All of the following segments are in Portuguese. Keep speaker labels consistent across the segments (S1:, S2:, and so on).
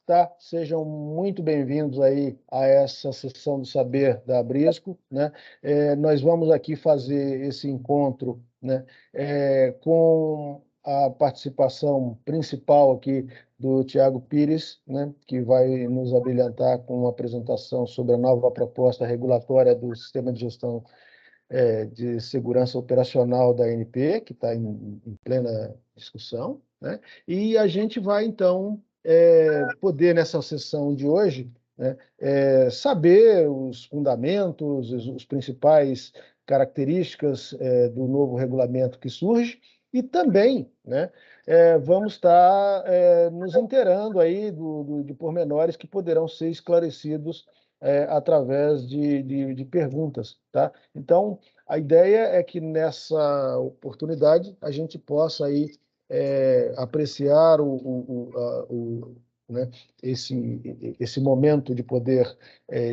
S1: tá? Sejam muito bem-vindos aí a essa sessão do Saber da Abrisco, né? Nós vamos aqui fazer esse encontro, né, com a participação principal aqui do Tiago Pires, né, que vai nos abrilhantar com uma apresentação sobre a nova proposta regulatória do Sistema de Gestão de Segurança Operacional da ANP, que está em plena discussão, né? E a gente vai, então, poder, nessa sessão de hoje, né, saber os fundamentos, os principais características do novo regulamento que surge, e também, né, vamos estar nos inteirando aí de pormenores que poderão ser esclarecidos através de perguntas, tá? Então, a ideia é que nessa oportunidade a gente possa aí apreciar né, esse momento de poder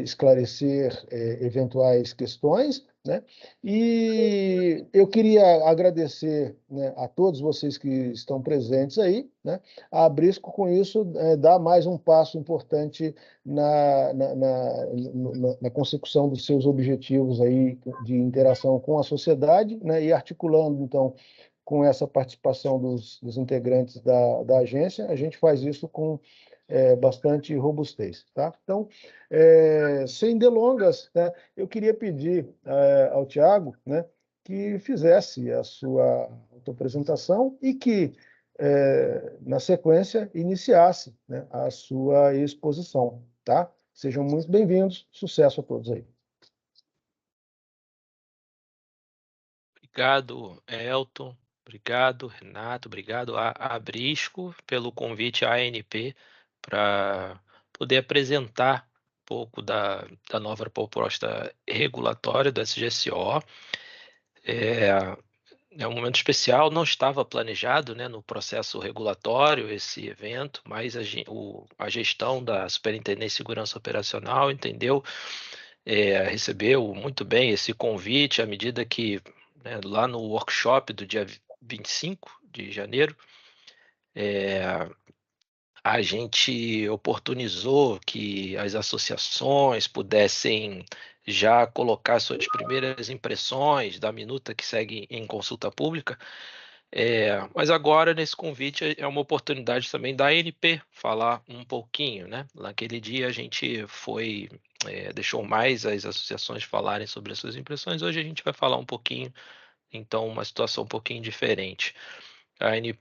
S1: esclarecer eventuais questões, né? E eu queria agradecer, né, a todos vocês que estão presentes aí, né? A Abrisco, com isso, dá mais um passo importante na consecução dos seus objetivos aí de interação com a sociedade, né, e articulando, então, com essa participação dos integrantes da agência, a gente faz isso com bastante robustez. Tá? Então, sem delongas, né, eu queria pedir ao Tiago, né, que fizesse a sua autoapresentação e que, na sequência, iniciasse, né, a sua exposição. Tá? Sejam muito bem-vindos, sucesso a todos aí.
S2: Obrigado, Elton. Obrigado, Renato. Obrigado a Abrisco pelo convite à ANP para poder apresentar um pouco da nova proposta regulatória do SGSO. É um momento especial, não estava planejado, né, no processo regulatório esse evento, mas a gestão da Superintendência de Segurança Operacional entendeu, recebeu muito bem esse convite à medida que, né, lá no workshop do dia 25 de janeiro, a gente oportunizou que as associações pudessem já colocar suas primeiras impressões da minuta que segue em consulta pública. Mas agora, nesse convite, é uma oportunidade também da ANP falar um pouquinho, né? Naquele dia a gente deixou mais as associações falarem sobre as suas impressões. Hoje a gente vai falar um pouquinho, então, uma situação um pouquinho diferente.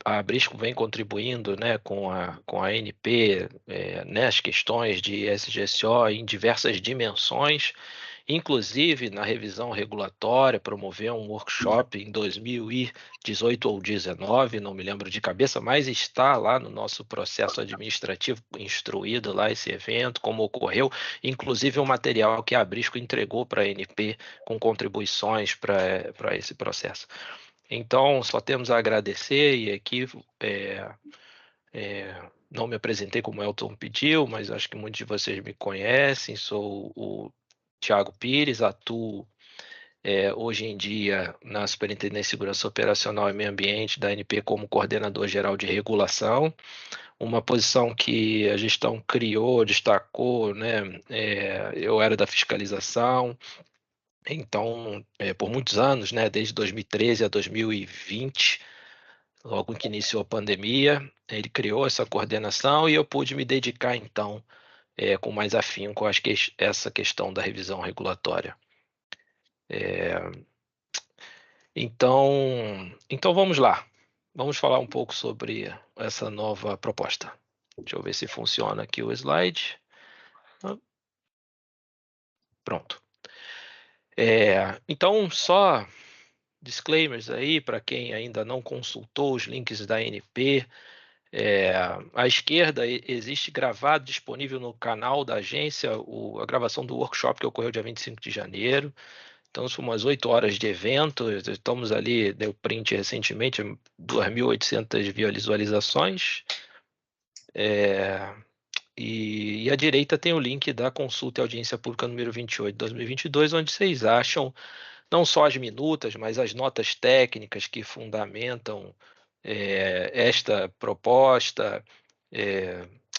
S2: A Abrisco vem contribuindo, né, com a ANP, nas questões de SGSO em diversas dimensões, inclusive na revisão regulatória, promoveu um workshop em 2018 ou 2019, não me lembro de cabeça, mas está lá no nosso processo administrativo instruído lá esse evento, como ocorreu, inclusive um material que a Abrisco entregou para a ANP com contribuições para esse processo. Então, só temos a agradecer, e aqui não me apresentei como o Elton pediu, mas acho que muitos de vocês me conhecem. Sou o Tiago Pires, atuo hoje em dia na Superintendência de Segurança Operacional e Meio Ambiente da ANP como coordenador geral de regulação, uma posição que a gestão criou, destacou, né? Eu era da fiscalização. Então, por muitos anos, né, desde 2013 a 2020, logo que iniciou a pandemia, ele criou essa coordenação e eu pude me dedicar, então, com mais afinco, acho que essa questão da revisão regulatória. Então vamos lá. Vamos falar um pouco sobre essa nova proposta. Deixa eu ver se funciona aqui o slide. Pronto. Então, só disclaimers aí para quem ainda não consultou os links da ANP. À esquerda existe gravado, disponível no canal da agência, a gravação do workshop que ocorreu dia 25 de janeiro. Então, são umas 8 horas de evento. Estamos ali, deu print recentemente, 2.800 visualizações. E à direita tem o link da consulta e audiência pública número 28 de 2022, onde vocês acham não só as minutas, mas as notas técnicas que fundamentam esta proposta,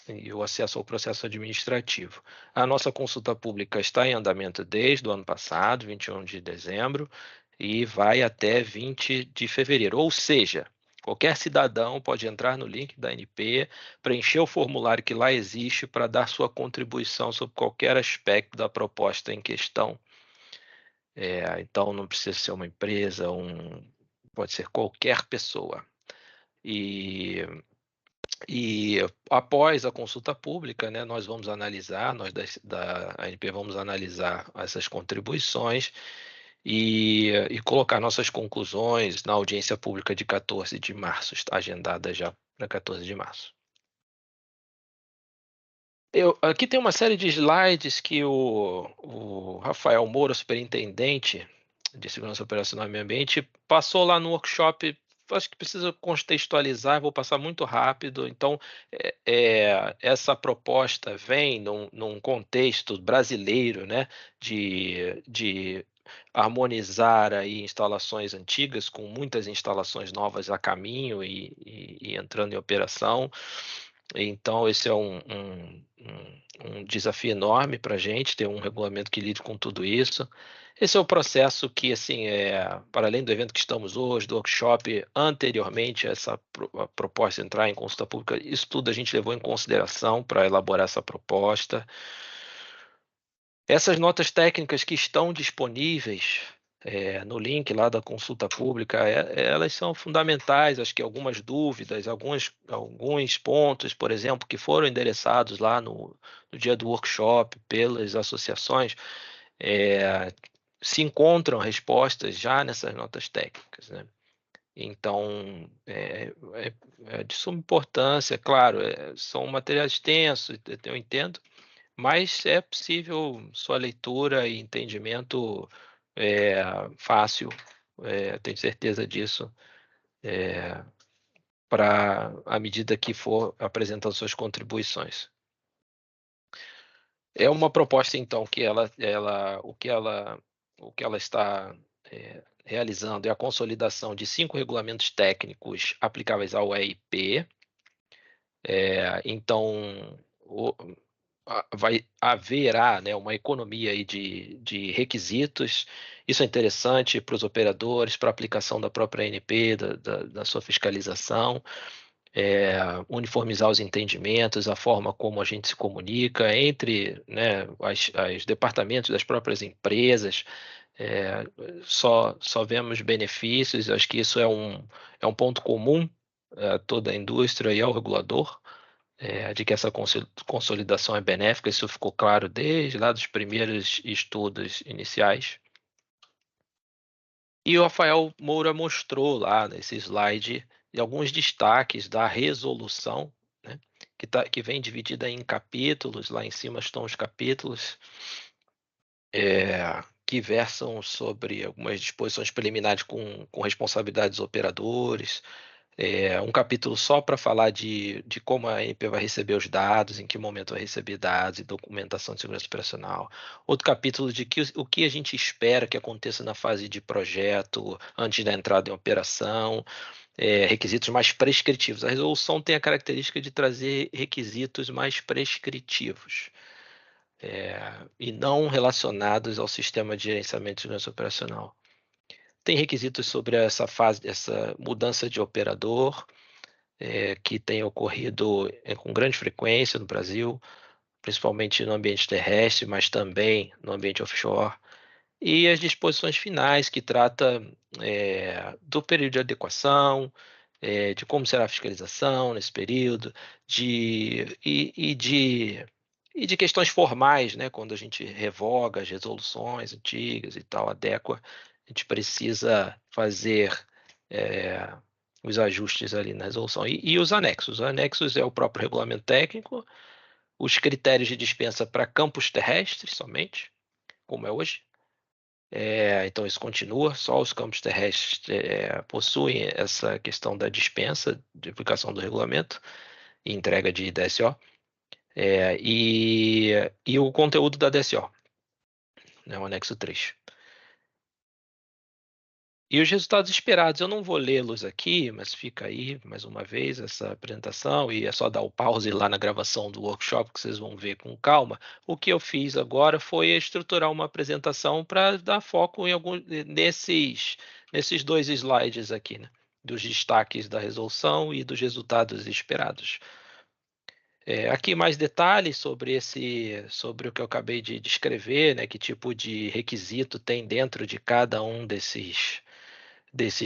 S2: e o acesso ao processo administrativo. A nossa consulta pública está em andamento desde o ano passado, 21 de dezembro, e vai até 20 de fevereiro. Ou seja, qualquer cidadão pode entrar no link da ANP, preencher o formulário que lá existe para dar sua contribuição sobre qualquer aspecto da proposta em questão. Então, não precisa ser uma empresa, pode ser qualquer pessoa. E após a consulta pública, né, nós vamos analisar, nós da ANP vamos analisar essas contribuições e colocar nossas conclusões na audiência pública de 14 de março, está agendada já para 14 de março. Aqui tem uma série de slides que o Rafael Moura, superintendente de Segurança Operacional e Meio Ambiente, passou lá no workshop. Acho que precisa contextualizar, vou passar muito rápido. Então, essa proposta vem num contexto brasileiro, né, de harmonizar aí instalações antigas com muitas instalações novas a caminho e entrando em operação. Então, esse é um desafio enorme para a gente ter um regulamento que lide com tudo isso. Esse é o processo que, assim, para além do evento que estamos hoje, do workshop, anteriormente a proposta entrar em consulta pública, isso tudo a gente levou em consideração para elaborar essa proposta. Essas notas técnicas que estão disponíveis no link lá da consulta pública, elas são fundamentais. Acho que algumas dúvidas, alguns pontos, por exemplo, que foram endereçados lá no dia do workshop pelas associações, se encontram respostas já nessas notas técnicas, né? Então, é de suma importância, claro, são materiais extensos, eu entendo, mas é possível sua leitura e entendimento fácil, tenho certeza disso, para à medida que for apresentando suas contribuições. É uma proposta, então, que o que ela está realizando é a consolidação de 5 regulamentos técnicos aplicáveis ao EIP. Então, haverá, né, uma economia aí de requisitos. Isso é interessante para os operadores, para a aplicação da própria ANP, da sua fiscalização, uniformizar os entendimentos, a forma como a gente se comunica entre, né, os departamentos das próprias empresas. Só vemos benefícios. Acho que isso é um ponto comum a toda a indústria e ao regulador, de que essa consolidação é benéfica. Isso ficou claro desde lá dos primeiros estudos iniciais. E o Rafael Moura mostrou lá nesse slide alguns destaques da resolução, né, que vem dividida em capítulos. Lá em cima estão os capítulos que versam sobre algumas disposições preliminares com responsabilidades dos operadores. Um capítulo só para falar de como a ANP vai receber os dados, em que momento vai receber dados e documentação de segurança operacional. Outro capítulo de o que a gente espera que aconteça na fase de projeto, antes da entrada em operação, requisitos mais prescritivos. A resolução tem a característica de trazer requisitos mais prescritivos, e não relacionados ao sistema de gerenciamento de segurança operacional. Tem requisitos sobre essa mudança de operador, que tem ocorrido com grande frequência no Brasil, principalmente no ambiente terrestre, mas também no ambiente offshore. E as disposições finais, que trata do período de adequação, de como será a fiscalização nesse período, e de questões formais, né, quando a gente revoga as resoluções antigas e tal, adequa, a gente precisa fazer os ajustes ali na resolução. E os anexos. Os anexos é o próprio regulamento técnico, os critérios de dispensa para campos terrestres somente, como é hoje. Então isso continua, só os campos terrestres possuem essa questão da dispensa de aplicação do regulamento e entrega de DSO, e o conteúdo da DSO, né, o anexo 3. E os resultados esperados, eu não vou lê-los aqui, mas fica aí, mais uma vez, essa apresentação, e é só dar o pause lá na gravação do workshop que vocês vão ver com calma. O que eu fiz agora foi estruturar uma apresentação para dar foco em nesses 2 slides aqui, né? Dos destaques da resolução e dos resultados esperados. Aqui mais detalhes sobre o que eu acabei de descrever, né? Que tipo de requisito tem dentro de cada um desses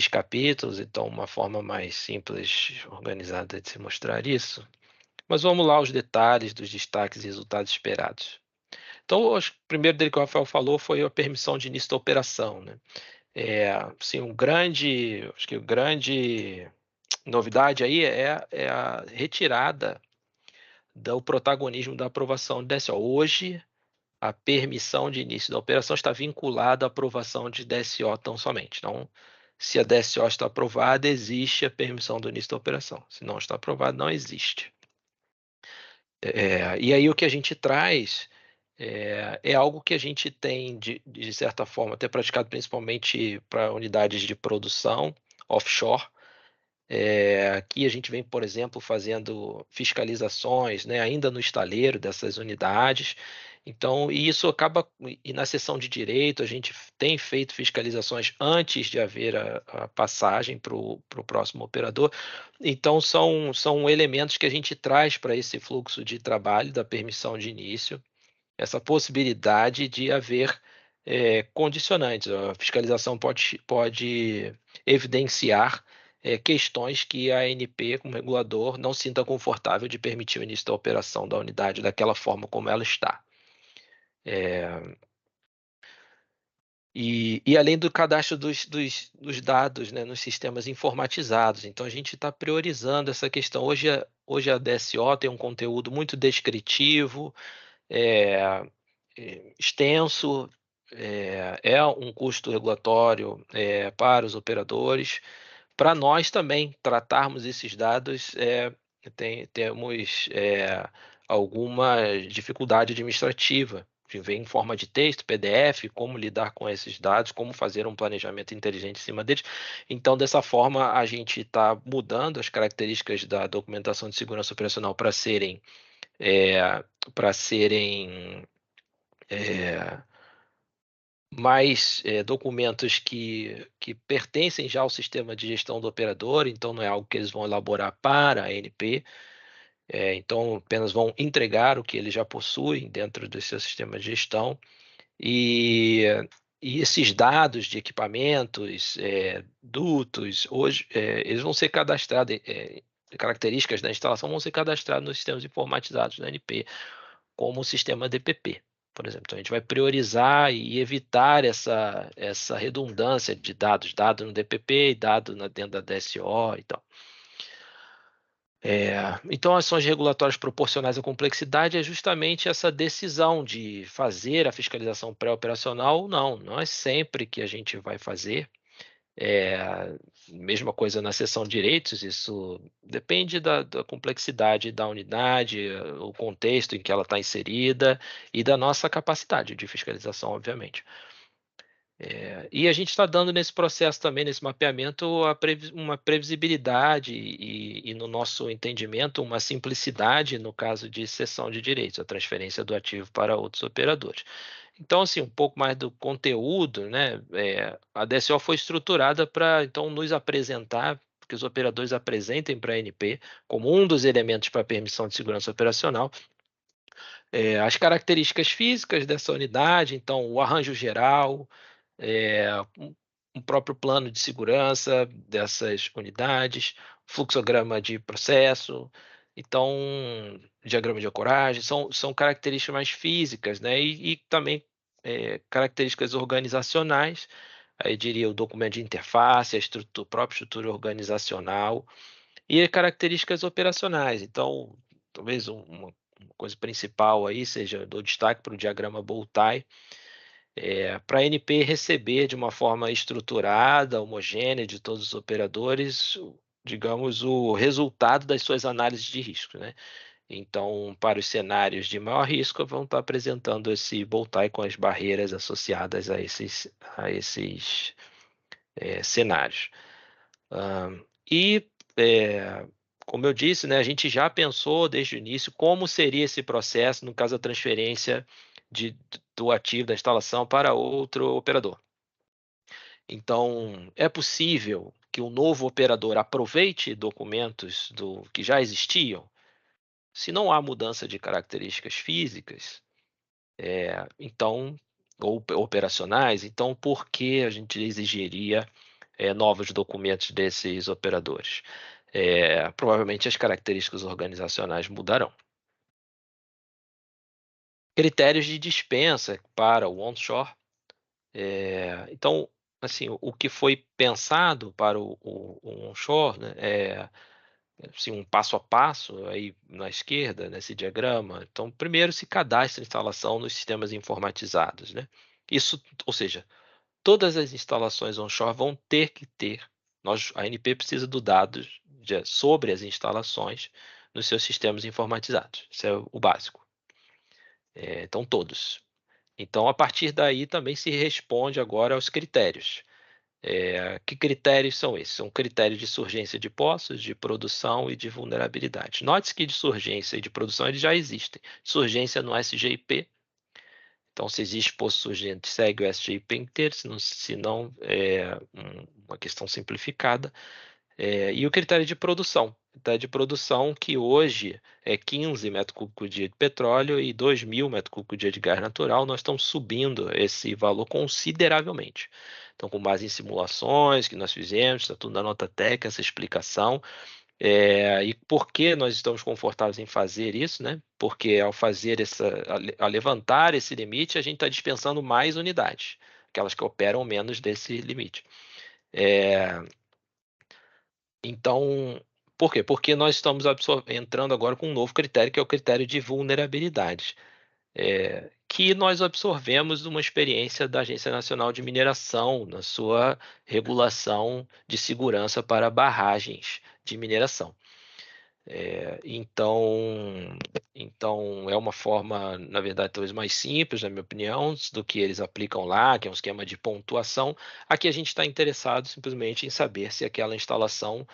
S2: capítulos, então uma forma mais simples, organizada de se mostrar isso. Mas vamos lá aos detalhes dos destaques e resultados esperados. Então, o primeiro dele que o Rafael falou foi a permissão de início da operação, né? Assim, acho que a grande novidade aí é a retirada do protagonismo da aprovação de DSO. Hoje, a permissão de início da operação está vinculada à aprovação de DSO tão somente. Então, se a DSO está aprovada, existe a permissão do início da operação. Se não está aprovada, não existe. E aí o que a gente traz é algo que a gente tem, de certa forma, até praticado principalmente para unidades de produção offshore. Aqui a gente vem, por exemplo, fazendo fiscalizações, né, ainda no estaleiro dessas unidades. Então, e isso acaba, e na seção de direito, a gente tem feito fiscalizações antes de haver a passagem para o próximo operador. Então, são elementos que a gente traz para esse fluxo de trabalho da permissão de início, essa possibilidade de haver condicionantes. A fiscalização pode evidenciar questões que a ANP, como regulador, não sinta confortável de permitir o início da operação da unidade daquela forma como ela está. E além do cadastro dos dados, né, nos sistemas informatizados. Então, a gente está priorizando essa questão. Hoje a DSO tem um conteúdo muito descritivo, extenso, um custo regulatório para os operadores. Para nós também tratarmos esses dados, temos alguma dificuldade administrativa, de ver em forma de texto, PDF, como lidar com esses dados, como fazer um planejamento inteligente em cima deles. Então, dessa forma, a gente está mudando as características da documentação de segurança operacional para serem é, para serem mais documentos que pertencem já ao sistema de gestão do operador, então não é algo que eles vão elaborar para a ANP, então apenas vão entregar o que eles já possuem dentro do seu sistema de gestão, e, e esses dados de equipamentos, dutos, hoje, eles vão ser cadastrados, características da instalação vão ser cadastradas nos sistemas informatizados da ANP, como o sistema DPP, por exemplo. Então, a gente vai priorizar e evitar essa redundância de dados, dado no DPP e dado dentro da DSO e tal. Então, ações regulatórias proporcionais à complexidade é justamente essa decisão de fazer a fiscalização pré-operacional ou não. Não é sempre que a gente vai fazer. Mesma coisa na seção de direitos, isso depende da complexidade da unidade, o contexto em que ela está inserida e da nossa capacidade de fiscalização, obviamente. E a gente está dando nesse processo também, nesse mapeamento, uma previsibilidade e, no nosso entendimento, uma simplicidade no caso de cessão de direitos, a transferência do ativo para outros operadores. Então, assim, um pouco mais do conteúdo, né? A DSO foi estruturada para, então, nos apresentar, que os operadores apresentem para a ANP, como um dos elementos para a permissão de segurança operacional, as características físicas dessa unidade, então, o arranjo geral, um próprio plano de segurança dessas unidades, fluxograma de processo, então, diagrama de ancoragem, são características mais físicas, né? E também características organizacionais, aí diria o documento de interface, a própria estrutura organizacional e características operacionais. Então, talvez uma coisa principal aí seja do destaque para o diagrama Bow-Tie, para a ANP receber de uma forma estruturada, homogênea de todos os operadores, digamos, o resultado das suas análises de risco, né? Então, para os cenários de maior risco, vão estar apresentando esse bow-tie com as barreiras associadas a esses cenários. Como eu disse, né, a gente já pensou desde o início como seria esse processo no caso da transferência do ativo da instalação para outro operador. Então, é possível que o novo operador aproveite documentos que já existiam? Se não há mudança de características físicas, então, ou operacionais, então por que a gente exigiria novos documentos desses operadores? Provavelmente as características organizacionais mudarão. Critérios de dispensa para o onshore. Então, assim, o que foi pensado para o onshore, né, assim, um passo a passo aí na esquerda, nesse diagrama. Então, primeiro se cadastra a instalação nos sistemas informatizados, né? Isso, ou seja, todas as instalações onshore vão ter que ter. A ANP precisa do dados sobre as instalações nos seus sistemas informatizados. Isso é o básico. Então, todos. Então, a partir daí também se responde agora aos critérios. Que critérios são esses? São critérios de surgência de poços, de produção e de vulnerabilidade. Note-se que de surgência e de produção eles já existem. Surgência no SGIP. Então, se existe poço surgente, segue o SGIP inteiro, se não uma questão simplificada. E o critério de produção. O critério de produção que hoje é 15 metros cúbicos por dia de petróleo e 2.000 metros cúbicos por dia de gás natural, nós estamos subindo esse valor consideravelmente. Então, com base em simulações que nós fizemos, está tudo na nota técnica, essa explicação. E por que nós estamos confortáveis em fazer isso, né? Porque ao fazer ao levantar esse limite, a gente está dispensando mais unidades, aquelas que operam menos desse limite. Então, por quê? Porque nós estamos entrando agora com um novo critério, que é o critério de vulnerabilidade, que nós absorvemos de uma experiência da Agência Nacional de Mineração na sua regulação de segurança para barragens de mineração. Então, é uma forma, na verdade, talvez mais simples, na minha opinião, do que eles aplicam lá, que é um esquema de pontuação. Aqui a gente está interessado simplesmente em saber se aquela instalação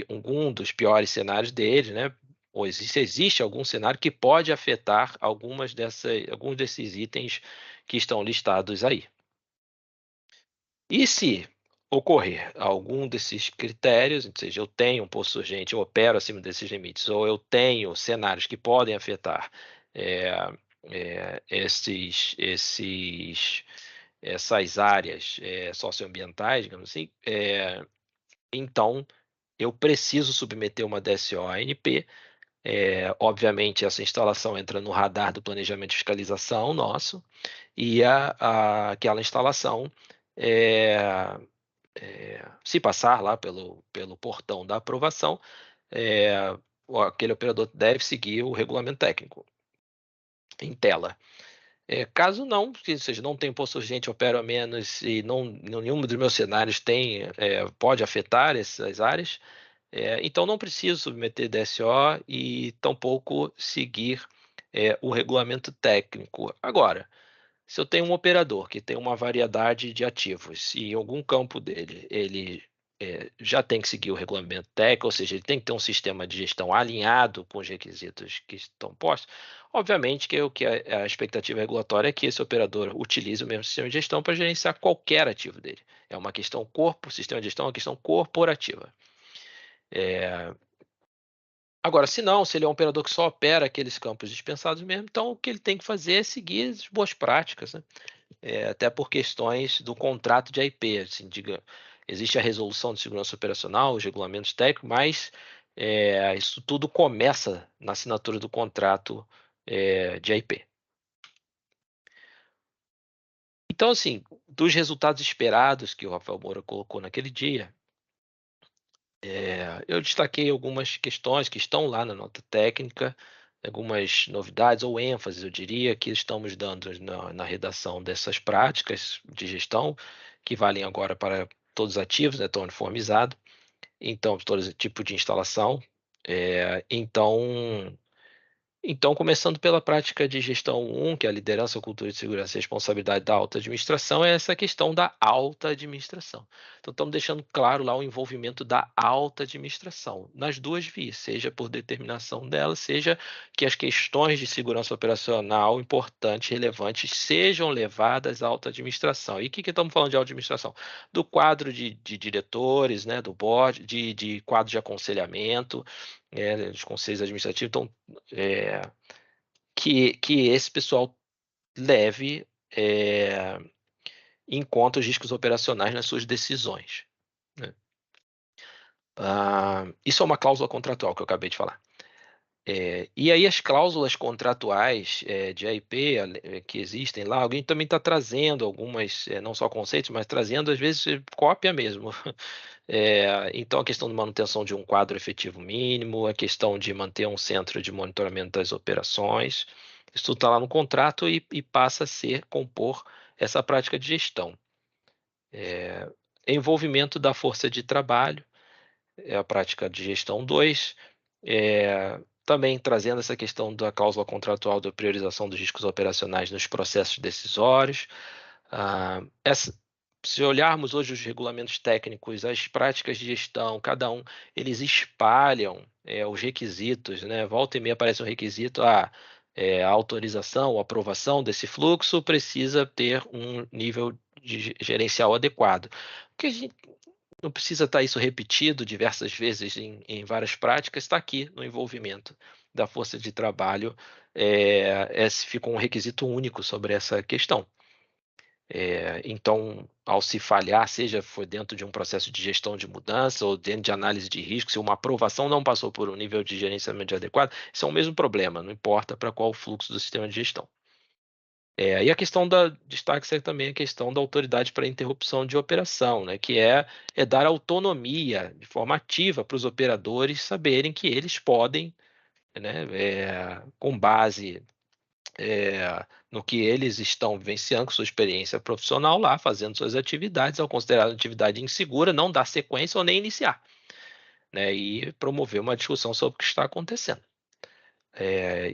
S2: algum dos piores cenários dele, né? Ou existe algum cenário que pode afetar alguns desses itens que estão listados aí. E se ocorrer algum desses critérios, ou seja, eu tenho um poço surgente, eu opero acima desses limites, ou eu tenho cenários que podem afetar é, essas áreas socioambientais, digamos assim, então eu preciso submeter uma DSO ANP. Obviamente, essa instalação entra no radar do planejamento de fiscalização nosso, e aquela instalação, se passar lá pelo portão da aprovação, aquele operador deve seguir o regulamento técnico em tela. Caso não, ou seja, não tem poço urgente, opera menos e nenhum dos meus cenários pode afetar essas áreas, então não preciso submeter DSO e tampouco seguir o regulamento técnico. Agora, se eu tenho um operador que tem uma variedade de ativos e em algum campo dele ele já tem que seguir o regulamento técnico, ou seja, ele tem que ter um sistema de gestão alinhado com os requisitos que estão postos, obviamente que a expectativa regulatória é que esse operador utilize o mesmo sistema de gestão para gerenciar qualquer ativo dele. É uma questão sistema de gestão é uma questão corporativa. Agora, se não, se ele é um operador que só opera aqueles campos dispensados mesmo, então o que ele tem que fazer é seguir as boas práticas, né? Até por questões do contrato de IP. Assim, existe a resolução de segurança operacional, os regulamentos técnicos, mas isso tudo começa na assinatura do contrato de IP. Então, assim, dos resultados esperados que o Rafael Moura colocou naquele dia, eu destaquei algumas questões que estão lá na nota técnica, algumas novidades ou ênfases, eu diria, que estamos dando na redação dessas práticas de gestão, que valem agora para todos os ativos, né, estão uniformizados, então, todo tipo de instalação. Então, Então, começando pela prática de gestão 1, que é a liderança, cultura de segurança e responsabilidade da alta administração, é essa questão da alta administração. Então, estamos deixando claro lá o envolvimento da alta administração, nas duas vias, seja por determinação dela, seja que as questões de segurança operacional importantes, relevantes, sejam levadas à alta administração. E o que estamos falando de alta administração? Do quadro de diretores, né, do board, de quadro de aconselhamento, dos conselhos administrativos. Então, é, que esse pessoal leve em conta os riscos operacionais nas suas decisões, né? Isso é uma cláusula contratual que eu acabei de falar. E aí as cláusulas contratuais de AIP que existem lá, alguém também está trazendo algumas, não só conceitos, mas trazendo às vezes cópia mesmo. Então a questão de manutenção de um quadro efetivo mínimo, a questão de manter um centro de monitoramento das operações, isso tudo está lá no contrato e passa a compor essa prática de gestão. Envolvimento da força de trabalho, é a prática de gestão 2, também trazendo essa questão da cláusula contratual da priorização dos riscos operacionais nos processos decisórios. Se olharmos hoje os regulamentos técnicos, as práticas de gestão, cada um, eles espalham os requisitos, né? Volta e meia aparece um requisito, a autorização ou aprovação desse fluxo precisa ter um nível de gerencial adequado. Porque a gente não precisa estar isso repetido diversas vezes em várias práticas, está aqui no envolvimento da força de trabalho, esse fica um requisito único sobre essa questão. Então, ao se falhar, seja foi dentro de um processo de gestão de mudança ou dentro de análise de risco, se uma aprovação não passou por um nível de gerenciamento adequado, isso é o mesmo problema, não importa para qual fluxo do sistema de gestão. E a questão destaque-se também a questão da autoridade para interrupção de operação, né, que é dar autonomia de forma ativa para os operadores saberem que eles podem, né, com base no que eles estão vivenciando, com sua experiência profissional lá, fazendo suas atividades, ao considerar a atividade insegura, não dar sequência ou nem iniciar, né, e promover uma discussão sobre o que está acontecendo.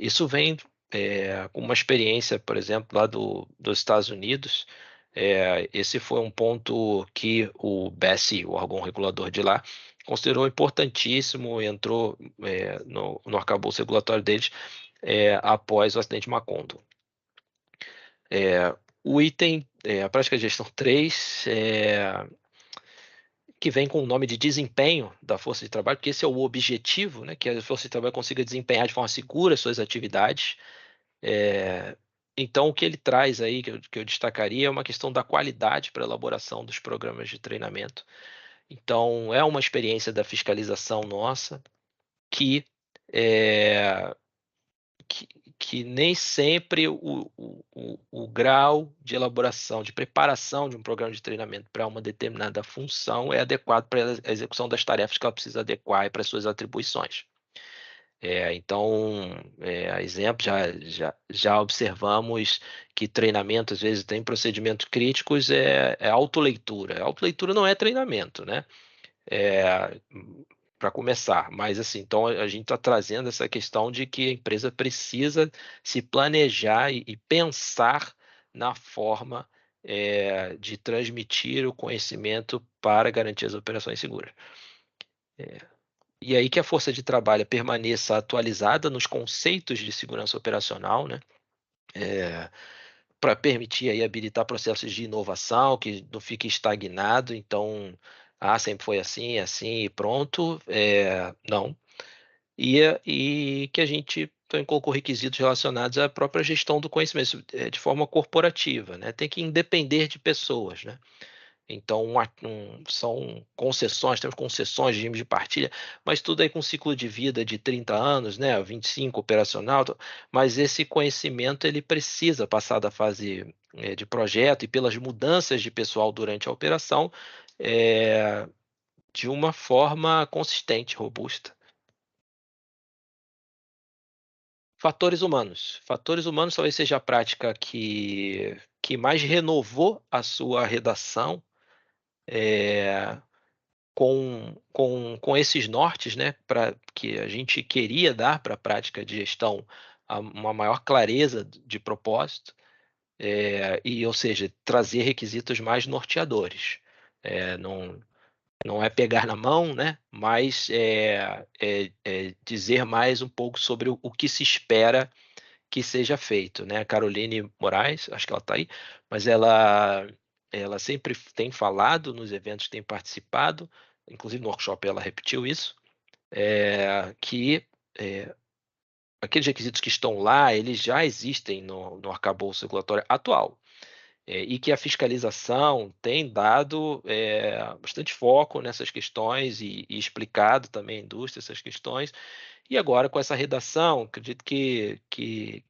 S2: Isso vem com uma experiência, por exemplo, lá dos Estados Unidos. Esse foi um ponto que o BSE, o órgão regulador de lá, considerou importantíssimo, entrou no arcabouço regulatório deles após o acidente de Macondo. O item, a prática de gestão 3, que vem com o nome de desempenho da força de trabalho, porque esse é o objetivo, né, que a força de trabalho consiga desempenhar de forma segura suas atividades. Então, o que ele traz aí, que eu destacaria, é uma questão da qualidade para a elaboração dos programas de treinamento. Então, é uma experiência da fiscalização nossa que, é, que, que nem sempre o grau de elaboração, de preparação de um programa de treinamento para uma determinada função é adequado para a execução das tarefas que ela precisa adequar e para suas atribuições. Então, a exemplo, já observamos que treinamento, às vezes, tem procedimentos críticos, autoleitura. A autoleitura não é treinamento, né? Para começar, mas assim, então a gente está trazendo essa questão de que a empresa precisa se planejar e pensar na forma de transmitir o conhecimento para garantir as operações seguras. E aí que a força de trabalho permaneça atualizada nos conceitos de segurança operacional, né? Para permitir aí habilitar processos de inovação, que não fique estagnado. Então, sempre foi assim, assim e pronto. Não. E que a gente também colocou requisitos relacionados à própria gestão do conhecimento, de forma corporativa, né? Tem que independer de pessoas, né? Então, são concessões, temos concessões, regime de partilha, mas tudo aí com ciclo de vida de 30 anos, né, 25 operacional, mas esse conhecimento ele precisa passar da fase de projeto e pelas mudanças de pessoal durante a operação de uma forma consistente, robusta. Fatores humanos. Fatores humanos talvez seja a prática que mais renovou a sua redação, com esses nortes, né, que a gente queria dar para a prática de gestão uma maior clareza de propósito, ou seja, trazer requisitos mais norteadores. Não é pegar na mão, né? Mas dizer mais um pouco sobre o que se espera que seja feito, né? A Caroline Moraes, acho que ela está aí, mas ela sempre tem falado nos eventos que tem participado, inclusive no workshop ela repetiu isso, que aqueles requisitos que estão lá, eles já existem no arcabouço regulatório atual. E que a fiscalização tem dado bastante foco nessas questões e explicado também à indústria essas questões. E agora, com essa redação, acredito que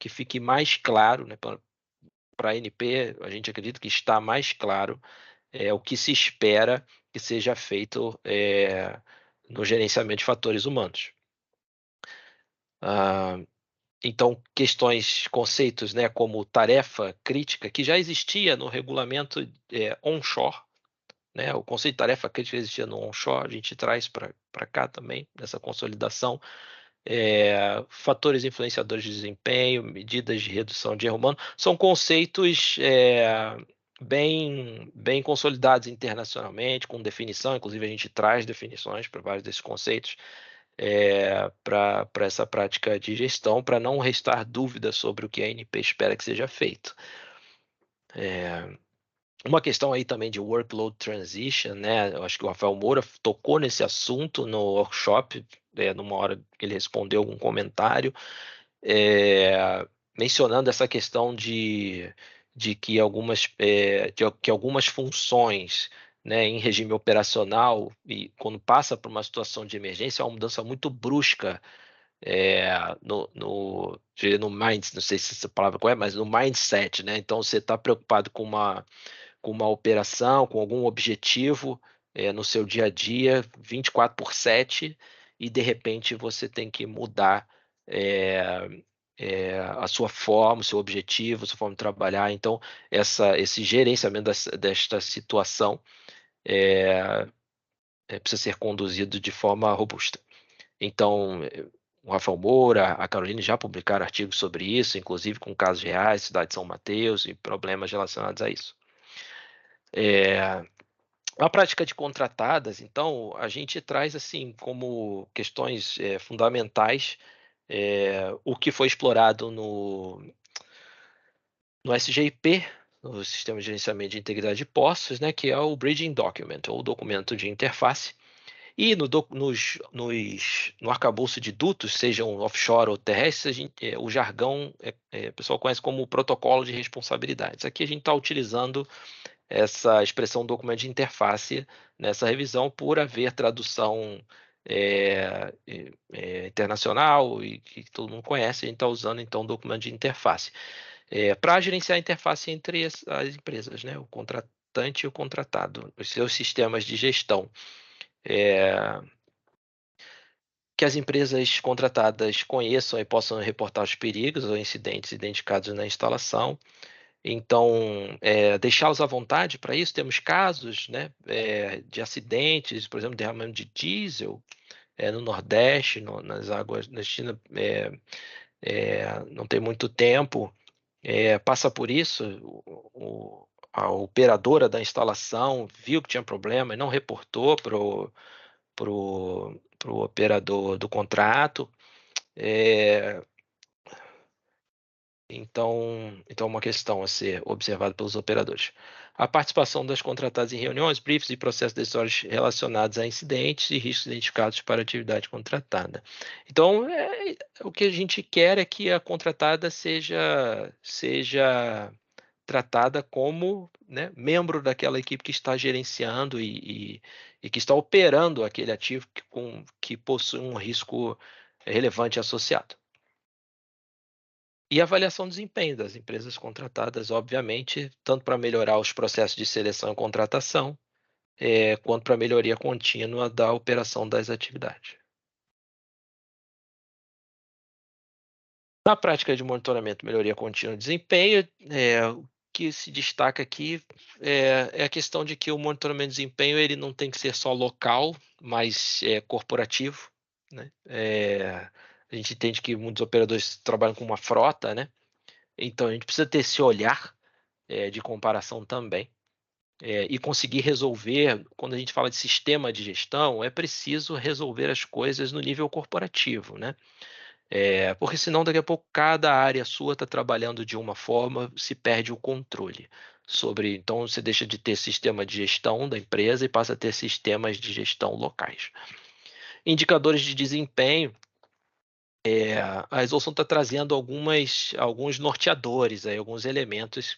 S2: fique mais claro, né, para a ANP, a gente acredita que está mais claro o que se espera que seja feito no gerenciamento de fatores humanos. Então, questões, conceitos, né, como tarefa crítica, que já existia no regulamento onshore, né, o conceito de tarefa crítica existia no onshore, a gente traz para cá também, nessa consolidação. Fatores influenciadores de desempenho, medidas de redução de erro humano, são conceitos bem consolidados internacionalmente, com definição, inclusive a gente traz definições para vários desses conceitos, para essa prática de gestão, para não restar dúvidas sobre o que a ANP espera que seja feito. Uma questão aí também de workload transition, né? Eu acho que o Rafael Moura tocou nesse assunto no workshop, numa hora que ele respondeu algum comentário, mencionando essa questão de que algumas funções, né, em regime operacional, e quando passa por uma situação de emergência, é uma mudança muito brusca no mind, não sei se essa palavra é, mas no mindset, né? Então você está preocupado com uma operação, com algum objetivo no seu dia a dia, 24/7, e de repente você tem que mudar a sua forma, o seu objetivo, a sua forma de trabalhar. Então, esse gerenciamento desta situação precisa ser conduzido de forma robusta. Então, o Rafael Moura, a Caroline já publicaram artigos sobre isso, inclusive com casos reais, cidade de São Mateus e problemas relacionados a isso. A prática de contratadas, então, a gente traz assim como questões fundamentais o que foi explorado no SGIP, no Sistema de Gerenciamento de Integridade de Postos, né, que é o Bridging Document, ou documento de interface. E no arcabouço de dutos, sejam offshore ou terrestres, o jargão o pessoal conhece como protocolo de responsabilidades. Aqui a gente está utilizando essa expressão documento de interface nessa revisão por haver tradução internacional e que todo mundo conhece, a gente está usando então documento de interface para gerenciar a interface entre as empresas, né? O contratante e o contratado, os seus sistemas de gestão. Que as empresas contratadas conheçam e possam reportar os perigos ou incidentes identificados na instalação. Então, deixá-los à vontade para isso. Temos casos, né, de acidentes, por exemplo, derramamento de diesel no Nordeste, nas águas da China, não tem muito tempo. Passa por isso, a operadora da instalação viu que tinha problema e não reportou para o operador do contrato. Então, uma questão a ser observada pelos operadores. A participação das contratadas em reuniões, briefs e processos decisórios relacionados a incidentes e riscos identificados para a atividade contratada. Então, o que a gente quer é que a contratada seja tratada como, né, membro daquela equipe que está gerenciando e que está operando aquele ativo que possui um risco relevante associado. E avaliação de desempenho das empresas contratadas, obviamente, tanto para melhorar os processos de seleção e contratação, quanto para melhoria contínua da operação das atividades. Na prática de monitoramento e melhoria contínua de desempenho, o que se destaca aqui é a questão de que o monitoramento de desempenho ele não tem que ser só local, mas corporativo, né? A gente entende que muitos operadores trabalham com uma frota, né? Então a gente precisa ter esse olhar de comparação também. E conseguir resolver, quando a gente fala de sistema de gestão, é preciso resolver as coisas no nível corporativo, né? Porque senão daqui a pouco cada área sua está trabalhando de uma forma, se perde o controle sobre. Então você deixa de ter sistema de gestão da empresa e passa a ter sistemas de gestão locais. Indicadores de desempenho. A resolução está trazendo alguns norteadores, aí, alguns elementos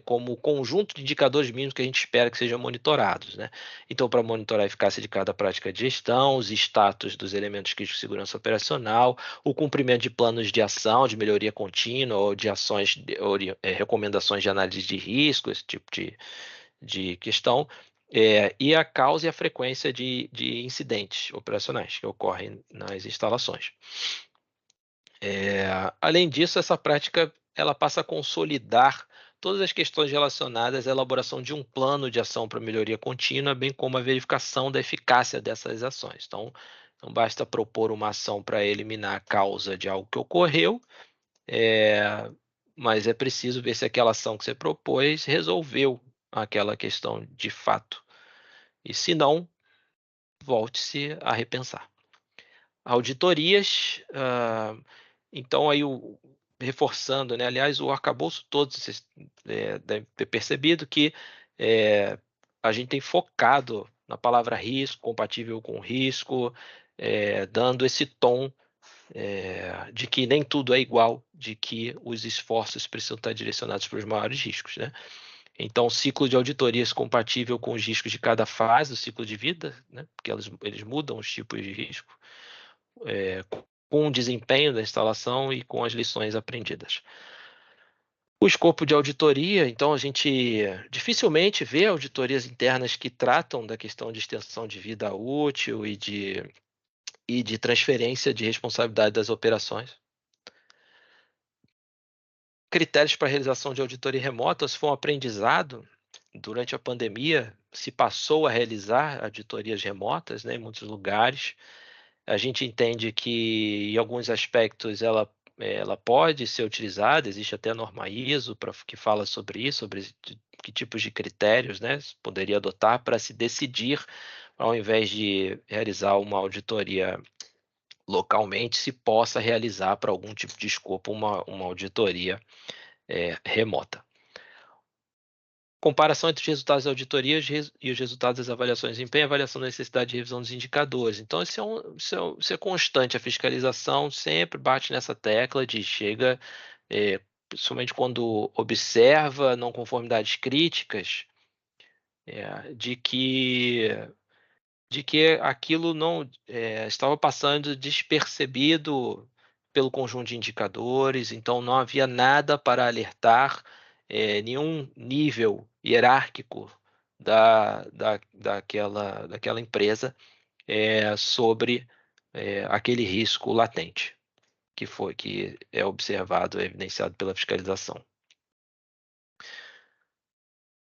S2: como conjunto de indicadores mínimos que a gente espera que sejam monitorados, né? Então, para monitorar a eficácia de cada prática de gestão, os status dos elementos críticos de segurança operacional, o cumprimento de planos de ação, de melhoria contínua ou de ações, recomendações de análise de risco, esse tipo de questão, e a causa e a frequência de incidentes operacionais que ocorrem nas instalações. Além disso, essa prática ela passa a consolidar todas as questões relacionadas à elaboração de um plano de ação para melhoria contínua, bem como a verificação da eficácia dessas ações. Então, não basta propor uma ação para eliminar a causa de algo que ocorreu, mas é preciso ver se aquela ação que você propôs resolveu aquela questão de fato. E se não, volte-se a repensar. Auditorias, então aí reforçando, né? Aliás, o arcabouço todo, vocês devem ter percebido que a gente tem focado na palavra risco, compatível com risco, dando esse tom de que nem tudo é igual, de que os esforços precisam estar direcionados para os maiores riscos, né? Então, o ciclo de auditorias compatível com os riscos de cada fase do ciclo de vida, né? Porque eles mudam os tipos de risco, com o desempenho da instalação e com as lições aprendidas. O escopo de auditoria, então, a gente dificilmente vê auditorias internas que tratam da questão de extensão de vida útil e de transferência de responsabilidade das operações. Critérios para a realização de auditoria remota, se for um aprendizado, durante a pandemia se passou a realizar auditorias remotas, né, em muitos lugares. A gente entende que, em alguns aspectos, ela pode ser utilizada, existe até a norma ISO que fala sobre isso, sobre que tipos de critérios, né, se poderia adotar para se decidir, ao invés de realizar uma auditoria localmente, se possa realizar para algum tipo de escopo uma auditoria remota. Comparação entre os resultados da auditoria e os resultados das avaliações de desempenho, avaliação da necessidade de revisão dos indicadores. Então, isso é constante. A fiscalização sempre bate nessa tecla de chega, principalmente quando observa não conformidades críticas, de que aquilo não estava passando despercebido pelo conjunto de indicadores, então não havia nada para alertar nenhum nível hierárquico daquela empresa sobre aquele risco latente que é observado, evidenciado pela fiscalização.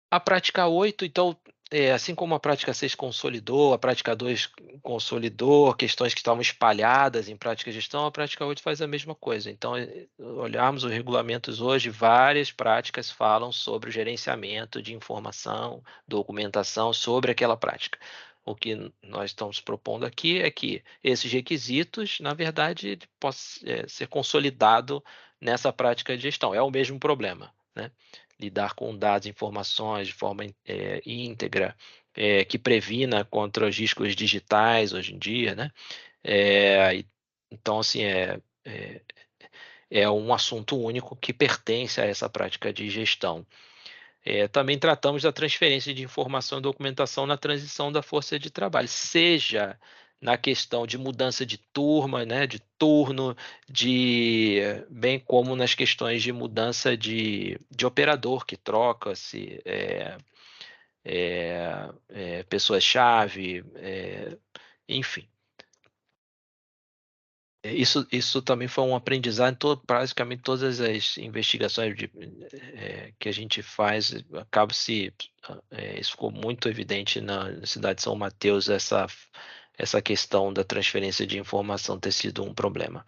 S2: A prática 8, então, assim como a prática 6 consolidou, a prática 2 consolidou questões que estavam espalhadas em prática de gestão, a prática 8 faz a mesma coisa. Então, olharmos os regulamentos hoje, várias práticas falam sobre o gerenciamento de informação, documentação sobre aquela prática. O que nós estamos propondo aqui é que esses requisitos, na verdade, possam ser consolidados nessa prática de gestão. É o mesmo problema, né? Lidar com dados e informações de forma íntegra, que previna contra os riscos digitais hoje em dia, né? Então, assim, é um assunto único que pertence a essa prática de gestão. Também tratamos da transferência de informação e documentação na transição da força de trabalho, seja na questão de mudança de turma, né, de turno, bem como nas questões de mudança de operador, que troca-se pessoas-chave, enfim. Isso também foi um aprendizado em praticamente todas as investigações que a gente faz, isso ficou muito evidente na cidade de São Mateus, essa questão da transferência de informação ter sido um problema.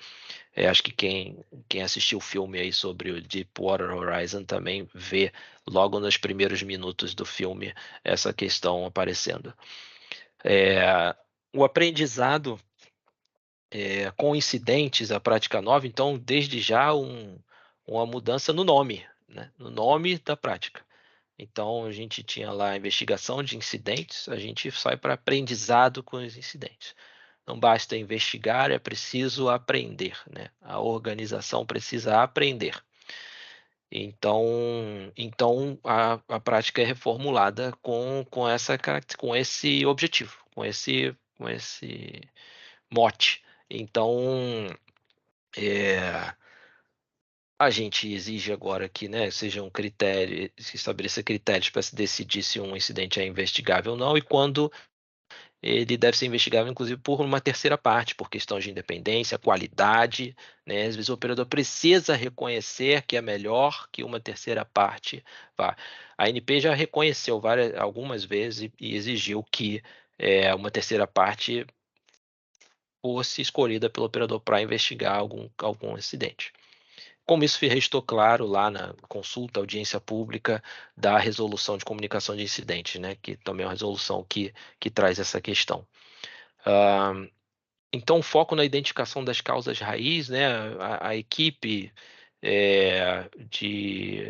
S2: Acho que quem assistiu o filme aí sobre o Deepwater Horizon também vê logo nos primeiros minutos do filme essa questão aparecendo. O aprendizado com incidentes, a prática nova, então, desde já uma mudança no nome, né? No nome da prática. Então, a gente tinha lá a investigação de incidentes, a gente sai para aprendizado com os incidentes. Não basta investigar, é preciso aprender, né? A organização precisa aprender. Então a prática é reformulada com esse objetivo, com esse mote. Então, a gente exige agora que, né, sejam critérios, se estabeleça critérios para se decidir se um incidente é investigável ou não, e quando ele deve ser investigado, inclusive, por uma terceira parte, por questões de independência, qualidade, né? Às vezes o operador precisa reconhecer que é melhor que uma terceira parte vá. A ANP já reconheceu algumas vezes e exigiu que uma terceira parte fosse escolhida pelo operador para investigar algum incidente. Como isso restou claro lá na consulta, audiência pública da resolução de comunicação de incidentes, né? Que também é uma resolução que traz essa questão. Então, foco na identificação das causas raiz, né? A equipe de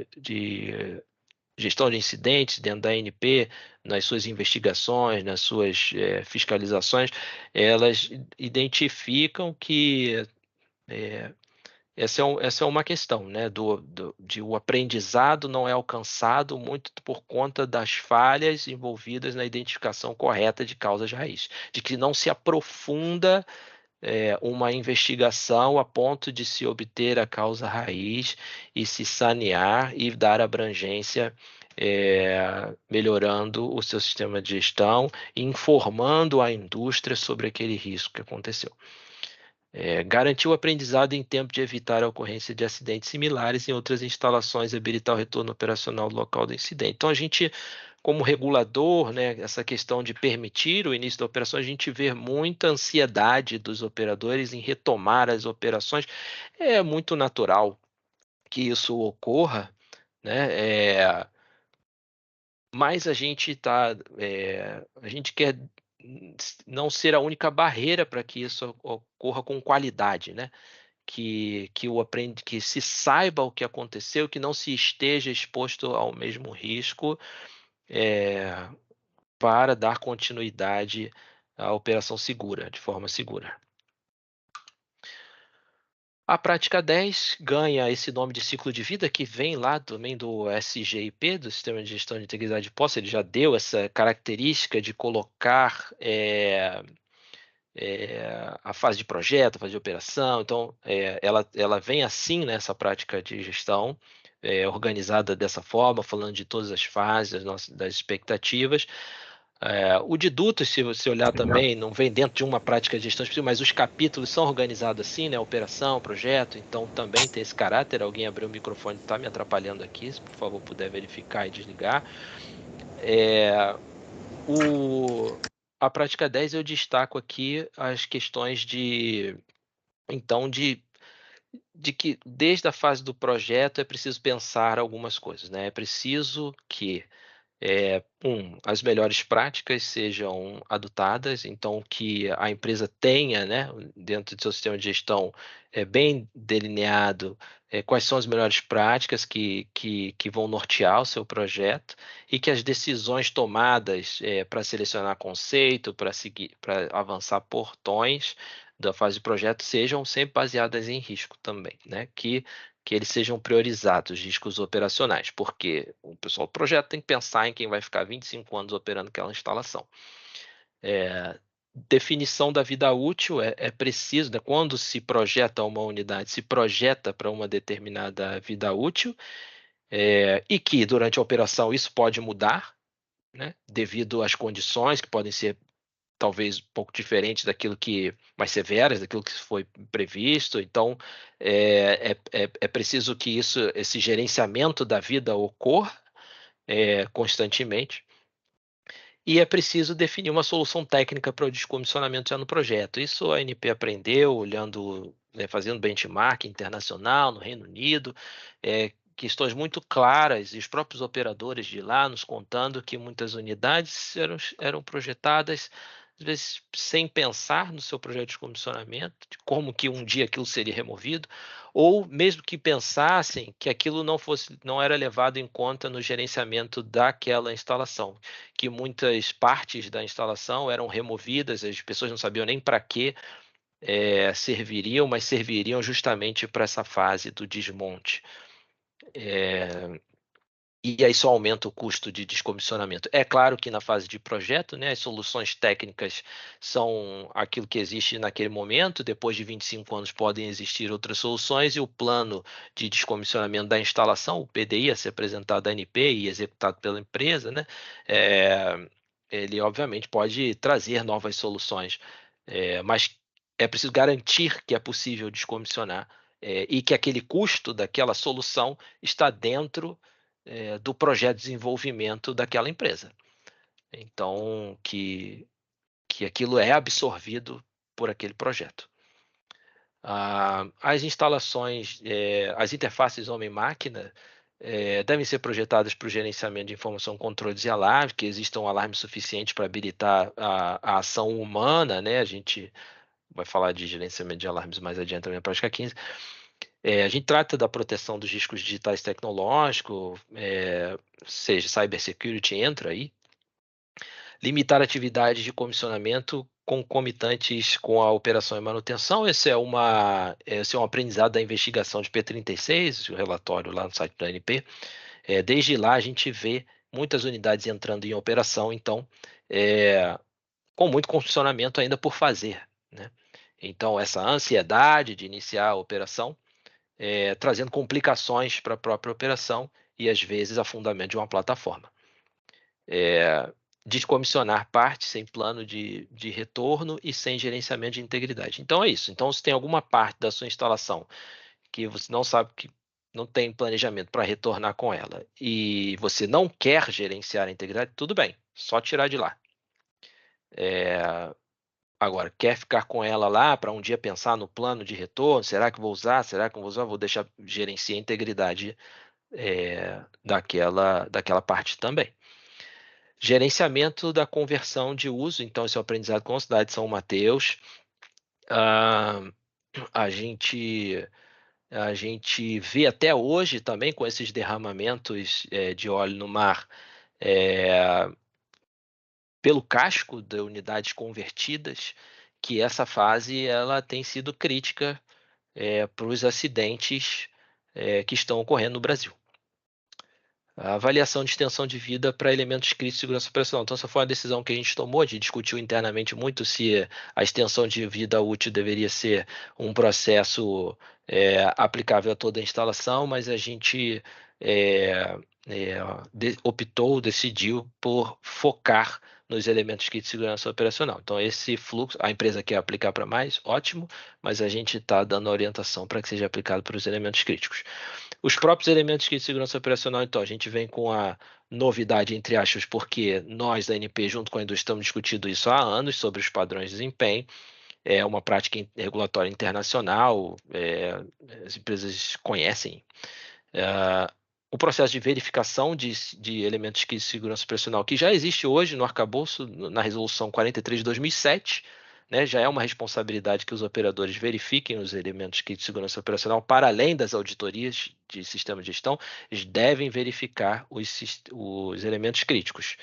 S2: gestão de incidentes dentro da ANP, nas suas investigações, nas suas fiscalizações, elas identificam que essa é uma questão, né? De o aprendizado não é alcançado muito por conta das falhas envolvidas na identificação correta de causas raiz, de que não se aprofunda uma investigação a ponto de se obter a causa raiz e se sanear e dar abrangência, melhorando o seu sistema de gestão e informando a indústria sobre aquele risco que aconteceu. Garantir o aprendizado em tempo de evitar a ocorrência de acidentes similares em outras instalações e habilitar o retorno operacional do local do incidente. Então, a gente, como regulador, né, essa questão de permitir o início da operação, a gente vê muita ansiedade dos operadores em retomar as operações. É muito natural que isso ocorra, né? Mas a gente quer não ser a única barreira para que isso ocorra com qualidade, né? Que se saiba o que aconteceu, que não se esteja exposto ao mesmo risco, para dar continuidade à operação segura, de forma segura. A prática 10 ganha esse nome de ciclo de vida, que vem lá também do SGIP, do Sistema de Gestão de Integridade de Posse. Ele já deu essa característica de colocar a fase de projeto, a fase de operação. Então, ela vem assim nessa prática de gestão, organizada dessa forma, falando de todas as fases, das expectativas. O de dutos, se você olhar também, não vem dentro de uma prática de gestão específica, mas os capítulos são organizados assim, né? Operação, projeto, então também tem esse caráter. Alguém abriu o microfone, está me atrapalhando aqui, se por favor puder verificar e desligar. A prática 10 eu destaco aqui as questões então, de que desde a fase do projeto é preciso pensar algumas coisas, né? É preciso que as melhores práticas sejam adotadas, então que a empresa tenha, né, dentro do seu sistema de gestão, bem delineado, quais são as melhores práticas que vão nortear o seu projeto, e que as decisões tomadas para selecionar conceito, para avançar portões da fase de projeto sejam sempre baseadas em risco também, né? Que eles sejam priorizados, riscos operacionais, porque o pessoal do projeto tem que pensar em quem vai ficar 25 anos operando aquela instalação. Definição da vida útil é preciso, né? Quando se projeta uma unidade, se projeta para uma determinada vida útil, e que durante a operação isso pode mudar, né? Devido às condições que podem ser talvez um pouco diferentes daquilo mais severas, daquilo que foi previsto. Então, é preciso que esse gerenciamento da vida ocorra constantemente, e é preciso definir uma solução técnica para o descomissionamento já no projeto. Isso a ANP aprendeu olhando, né, fazendo benchmark internacional no Reino Unido, questões muito claras, e os próprios operadores de lá nos contando que muitas unidades eram projetadas, às vezes, sem pensar no seu projeto de comissionamento, de como que um dia aquilo seria removido, ou mesmo que pensassem que aquilo não era levado em conta no gerenciamento daquela instalação, que muitas partes da instalação eram removidas, as pessoas não sabiam nem para que serviriam, mas serviriam justamente para essa fase do desmonte. E aí só aumenta o custo de descomissionamento. É claro que na fase de projeto, né, as soluções técnicas são aquilo que existe naquele momento, depois de 25 anos podem existir outras soluções, e o plano de descomissionamento da instalação, o PDI, a ser apresentado à ANP e executado pela empresa, né, ele obviamente pode trazer novas soluções, mas é preciso garantir que é possível descomissionar, e que aquele custo daquela solução está dentro do projeto de desenvolvimento daquela empresa. Então, que aquilo é absorvido por aquele projeto. As instalações, as interfaces homem-máquina devem ser projetadas para o gerenciamento de informação, controles e alarmes, que existam alarmes suficientes para habilitar a ação humana, né? A gente vai falar de gerenciamento de alarmes mais adiante na prática 15. A gente trata da proteção dos riscos digitais tecnológicos, seja cybersecurity entra aí, limitar atividades de comissionamento concomitantes com a operação e manutenção. Esse é um aprendizado da investigação de P36, o relatório lá no site da ANP. Desde lá a gente vê muitas unidades entrando em operação, então, com muito comissionamento ainda por fazer, né? Então, essa ansiedade de iniciar a operação, trazendo complicações para a própria operação e, às vezes, afundamento de uma plataforma. Descomissionar parte sem plano de retorno e sem gerenciamento de integridade. Então, é isso. Então, se tem alguma parte da sua instalação que você não sabe, que não tem planejamento para retornar com ela, e você não quer gerenciar a integridade, tudo bem, só tirar de lá. Agora, quer ficar com ela lá para um dia pensar no plano de retorno? Será que vou usar? Será que não vou usar? Vou deixar gerenciar a integridade daquela parte também. Gerenciamento da conversão de uso. Então, esse é o aprendizado com a cidade de São Mateus. A gente vê até hoje também, com esses derramamentos de óleo no mar, pelo casco de unidades convertidas, que essa fase ela tem sido crítica para os acidentes que estão ocorrendo no Brasil. A avaliação de extensão de vida para elementos críticos de segurança operacional. Então, essa foi uma decisão que a gente tomou, a gente discutiu internamente muito se a extensão de vida útil deveria ser um processo aplicável a toda a instalação, mas a gente decidiu por focar nos elementos kits de segurança operacional. Então, esse fluxo, a empresa quer aplicar para mais, ótimo, mas a gente está dando orientação para que seja aplicado para os elementos críticos. Os próprios elementos kits de segurança operacional, então, a gente vem com a novidade, entre aspas, porque nós da ANP, junto com a indústria, estamos discutindo isso há anos, sobre os padrões de desempenho. É uma prática regulatória internacional, as empresas conhecem. O processo de verificação de elementos de segurança operacional, que já existe hoje no arcabouço, na resolução 43 de 2007, né, já é uma responsabilidade que os operadores verifiquem os elementos de segurança operacional, para além das auditorias de sistema de gestão, eles devem verificar os elementos críticos.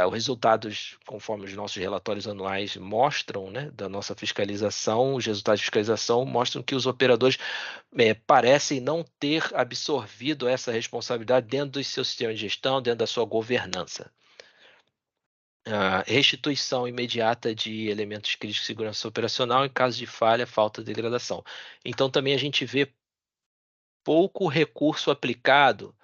S2: Os resultados, conforme os nossos relatórios anuais mostram, né, da nossa fiscalização, os resultados de fiscalização mostram que os operadores parecem não ter absorvido essa responsabilidade dentro do seu sistema de gestão, dentro da sua governança. Restituição imediata de elementos críticos de segurança operacional em caso de falha, falta, degradação. Então, também a gente vê pouco recurso aplicado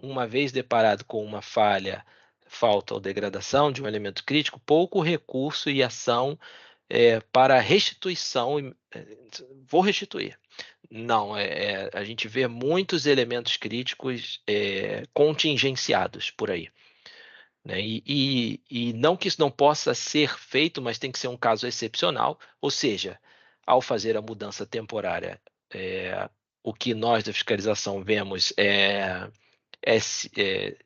S2: uma vez deparado com uma falha, falta ou degradação de um elemento crítico, pouco recurso e ação para restituição. Vou restituir. Não, a gente vê muitos elementos críticos contingenciados por aí. né? E não que isso não possa ser feito, mas tem que ser um caso excepcional, ou seja, ao fazer a mudança temporária, o que nós da fiscalização vemos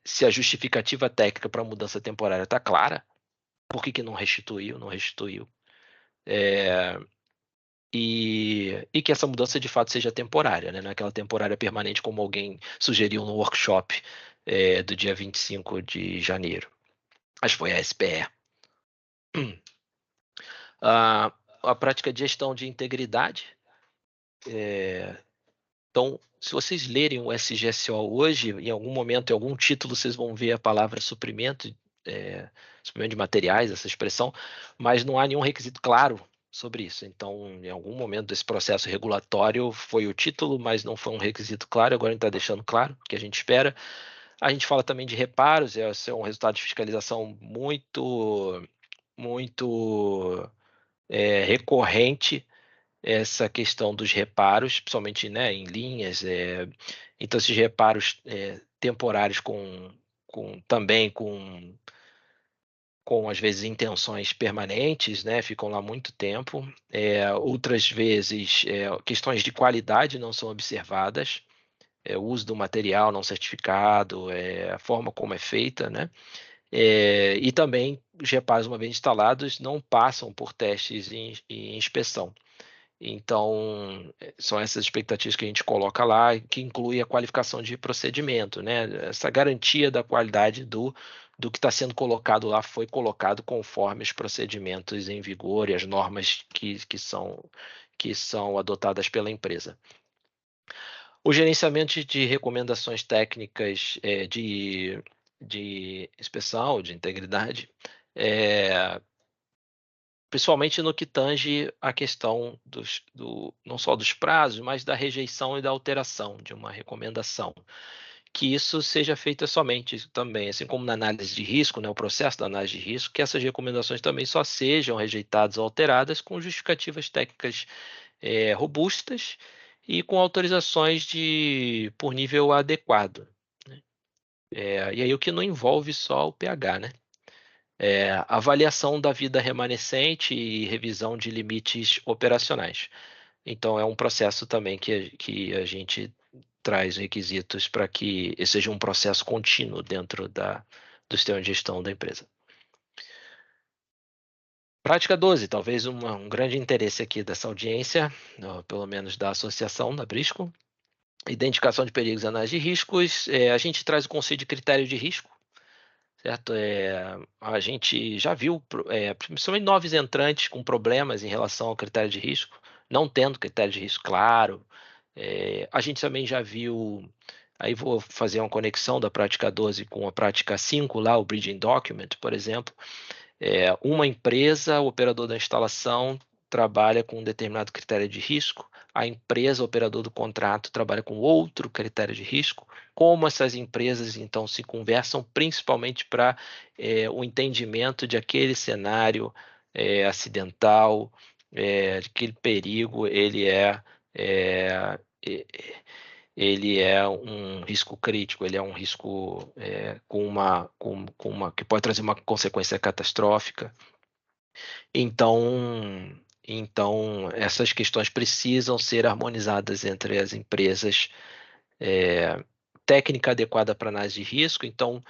S2: se a justificativa técnica para a mudança temporária está clara, por que não restituiu, não restituiu, e que essa mudança de fato seja temporária, né? Não é aquela temporária permanente como alguém sugeriu no workshop do dia 25 de janeiro. Acho que foi a SPE. A prática de gestão de integridade. Então, se vocês lerem o SGSO hoje, em algum momento, em algum título, vocês vão ver a palavra suprimento, suprimento de materiais, essa expressão, mas não há nenhum requisito claro sobre isso. Então, em algum momento desse processo regulatório foi o título, mas não foi um requisito claro. Agora a gente está deixando claro o que a gente espera. A gente fala também de reparos, esse é um resultado de fiscalização muito recorrente, essa questão dos reparos, principalmente, né, em linhas. Então, esses reparos temporários também com, às vezes, intenções permanentes, né, ficam lá muito tempo. Outras vezes, questões de qualidade não são observadas, o uso do material não certificado, a forma como é feita, né? E também os reparos, uma vez instalados, não passam por testes e inspeção. Então, são essas expectativas que a gente coloca lá, que inclui a qualificação de procedimento, né? Essa garantia da qualidade do que está sendo colocado lá foi colocado conforme os procedimentos em vigor e as normas que são adotadas pela empresa. O gerenciamento de recomendações técnicas de inspeção, de integridade, principalmente no que tange a questão não só dos prazos, mas da rejeição e da alteração de uma recomendação. Que isso seja feito somente também, assim como na análise de risco, né, o processo da análise de risco, que essas recomendações também só sejam rejeitadas ou alteradas com justificativas técnicas robustas e com autorizações por nível adequado, né? E aí o que não envolve só o pH, né? Avaliação da vida remanescente e revisão de limites operacionais. Então, é um processo também que a gente traz requisitos para que esse seja um processo contínuo dentro do sistema de gestão da empresa. Prática 12, talvez um grande interesse aqui dessa audiência, pelo menos da associação da Brisco. Identificação de perigos e análise de riscos. A gente traz o conceito de critério de risco, certo? A gente já viu, principalmente novos entrantes com problemas em relação ao critério de risco, não tendo critério de risco claro. A gente também já viu, aí vou fazer uma conexão da prática 12 com a prática 5 lá, o Bridging Document, por exemplo. Uma empresa, o operador da instalação, trabalha com um determinado critério de risco, a empresa, o operador do contrato, trabalha com outro critério de risco. Como essas empresas, então, se conversam, principalmente para o entendimento de aquele cenário acidental, aquele perigo, é, ele é um risco crítico, ele é um risco que pode trazer uma consequência catastrófica. Então, essas questões precisam ser harmonizadas entre as empresas. Técnica adequada para análise de risco. Então,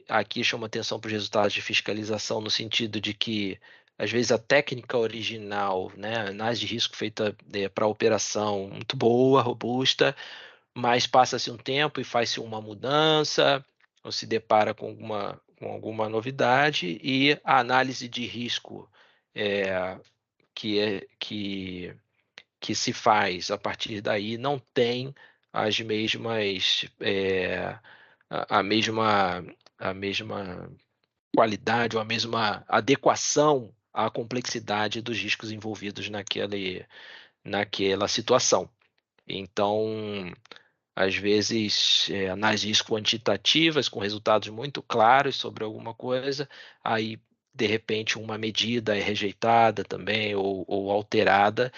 S2: aqui chama atenção para os resultados de fiscalização no sentido de que, às vezes, a técnica original, né, análise de risco feita para a operação, muito boa, robusta, mas passa-se um tempo e faz-se uma mudança, ou se depara com alguma novidade, e a análise de risco que, que se faz a partir daí não tem as mesmas, a mesma qualidade ou a mesma adequação à complexidade dos riscos envolvidos naquela situação. Então, às vezes, análises de risco quantitativas com resultados muito claros sobre alguma coisa, aí, de repente, uma medida é rejeitada também ou alterada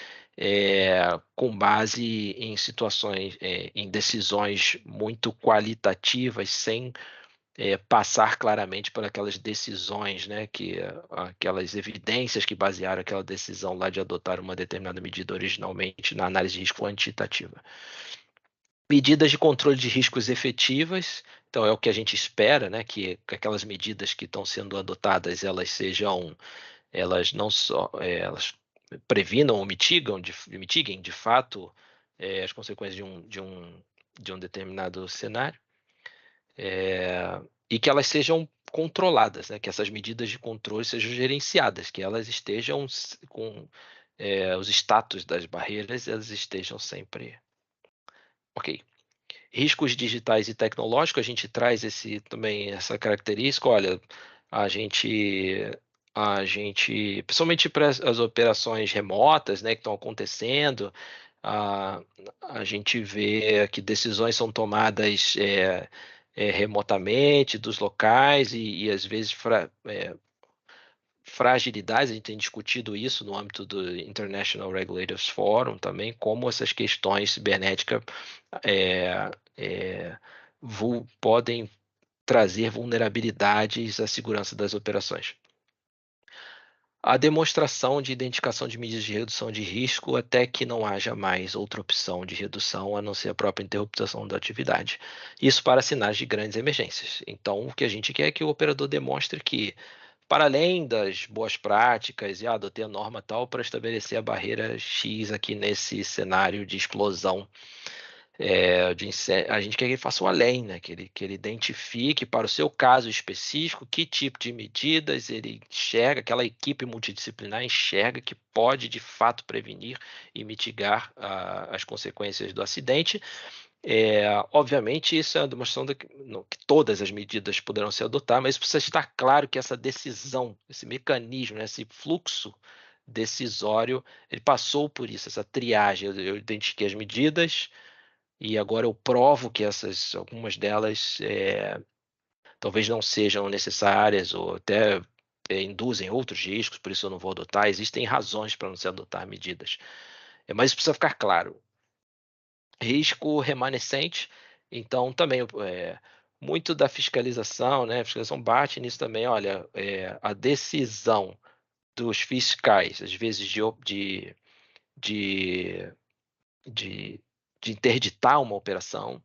S2: com base em situações, em decisões muito qualitativas, sem passar claramente por aquelas decisões, né, aquelas evidências que basearam aquela decisão lá de adotar uma determinada medida originalmente na análise de risco quantitativa. Medidas de controle de riscos efetivas, então é o que a gente espera, né, que aquelas medidas que estão sendo adotadas, elas não só, previnam ou mitiguem de fato as consequências de um determinado cenário, e que elas sejam controladas, né, que essas medidas de controle sejam gerenciadas, que elas estejam com os status das barreiras, elas estejam sempre ok. Riscos digitais e tecnológicos, a gente traz também essa característica. Olha, a gente, principalmente para as operações remotas, né, que estão acontecendo, a, a gente vê que decisões são tomadas remotamente dos locais e às vezes fragilidades. A gente tem discutido isso no âmbito do International Regulators Forum também, como essas questões cibernéticas é, é, podem trazer vulnerabilidades à segurança das operações. A demonstração de identificação de medidas de redução de risco até que não haja mais outra opção de redução a não ser a própria interrupção da atividade. Isso para sinais de grandes emergências. Então, o que a gente quer é que o operador demonstre que, para além das boas práticas, adotei a norma tal para estabelecer a barreira X aqui nesse cenário de explosão, a gente quer que ele faça o além, né? Que ele identifique para o seu caso específico que tipo de medidas ele enxerga, aquela equipe multidisciplinar enxerga que pode de fato prevenir e mitigar as consequências do acidente. Obviamente, isso é uma demonstração que todas as medidas poderão ser adotadas, mas precisa estar claro que essa decisão, esse mecanismo, né, esse fluxo decisório, ele passou por isso, essa triagem. Eu identifiquei as medidas e agora eu provo que algumas delas talvez não sejam necessárias ou até induzem outros riscos, por isso eu não vou adotar. Existem razões para não se adotar medidas. Mas isso precisa ficar claro. Risco remanescente, então também muito da fiscalização, né? A fiscalização bate nisso também. Olha, a decisão dos fiscais, às vezes de, de, de, de interditar uma operação,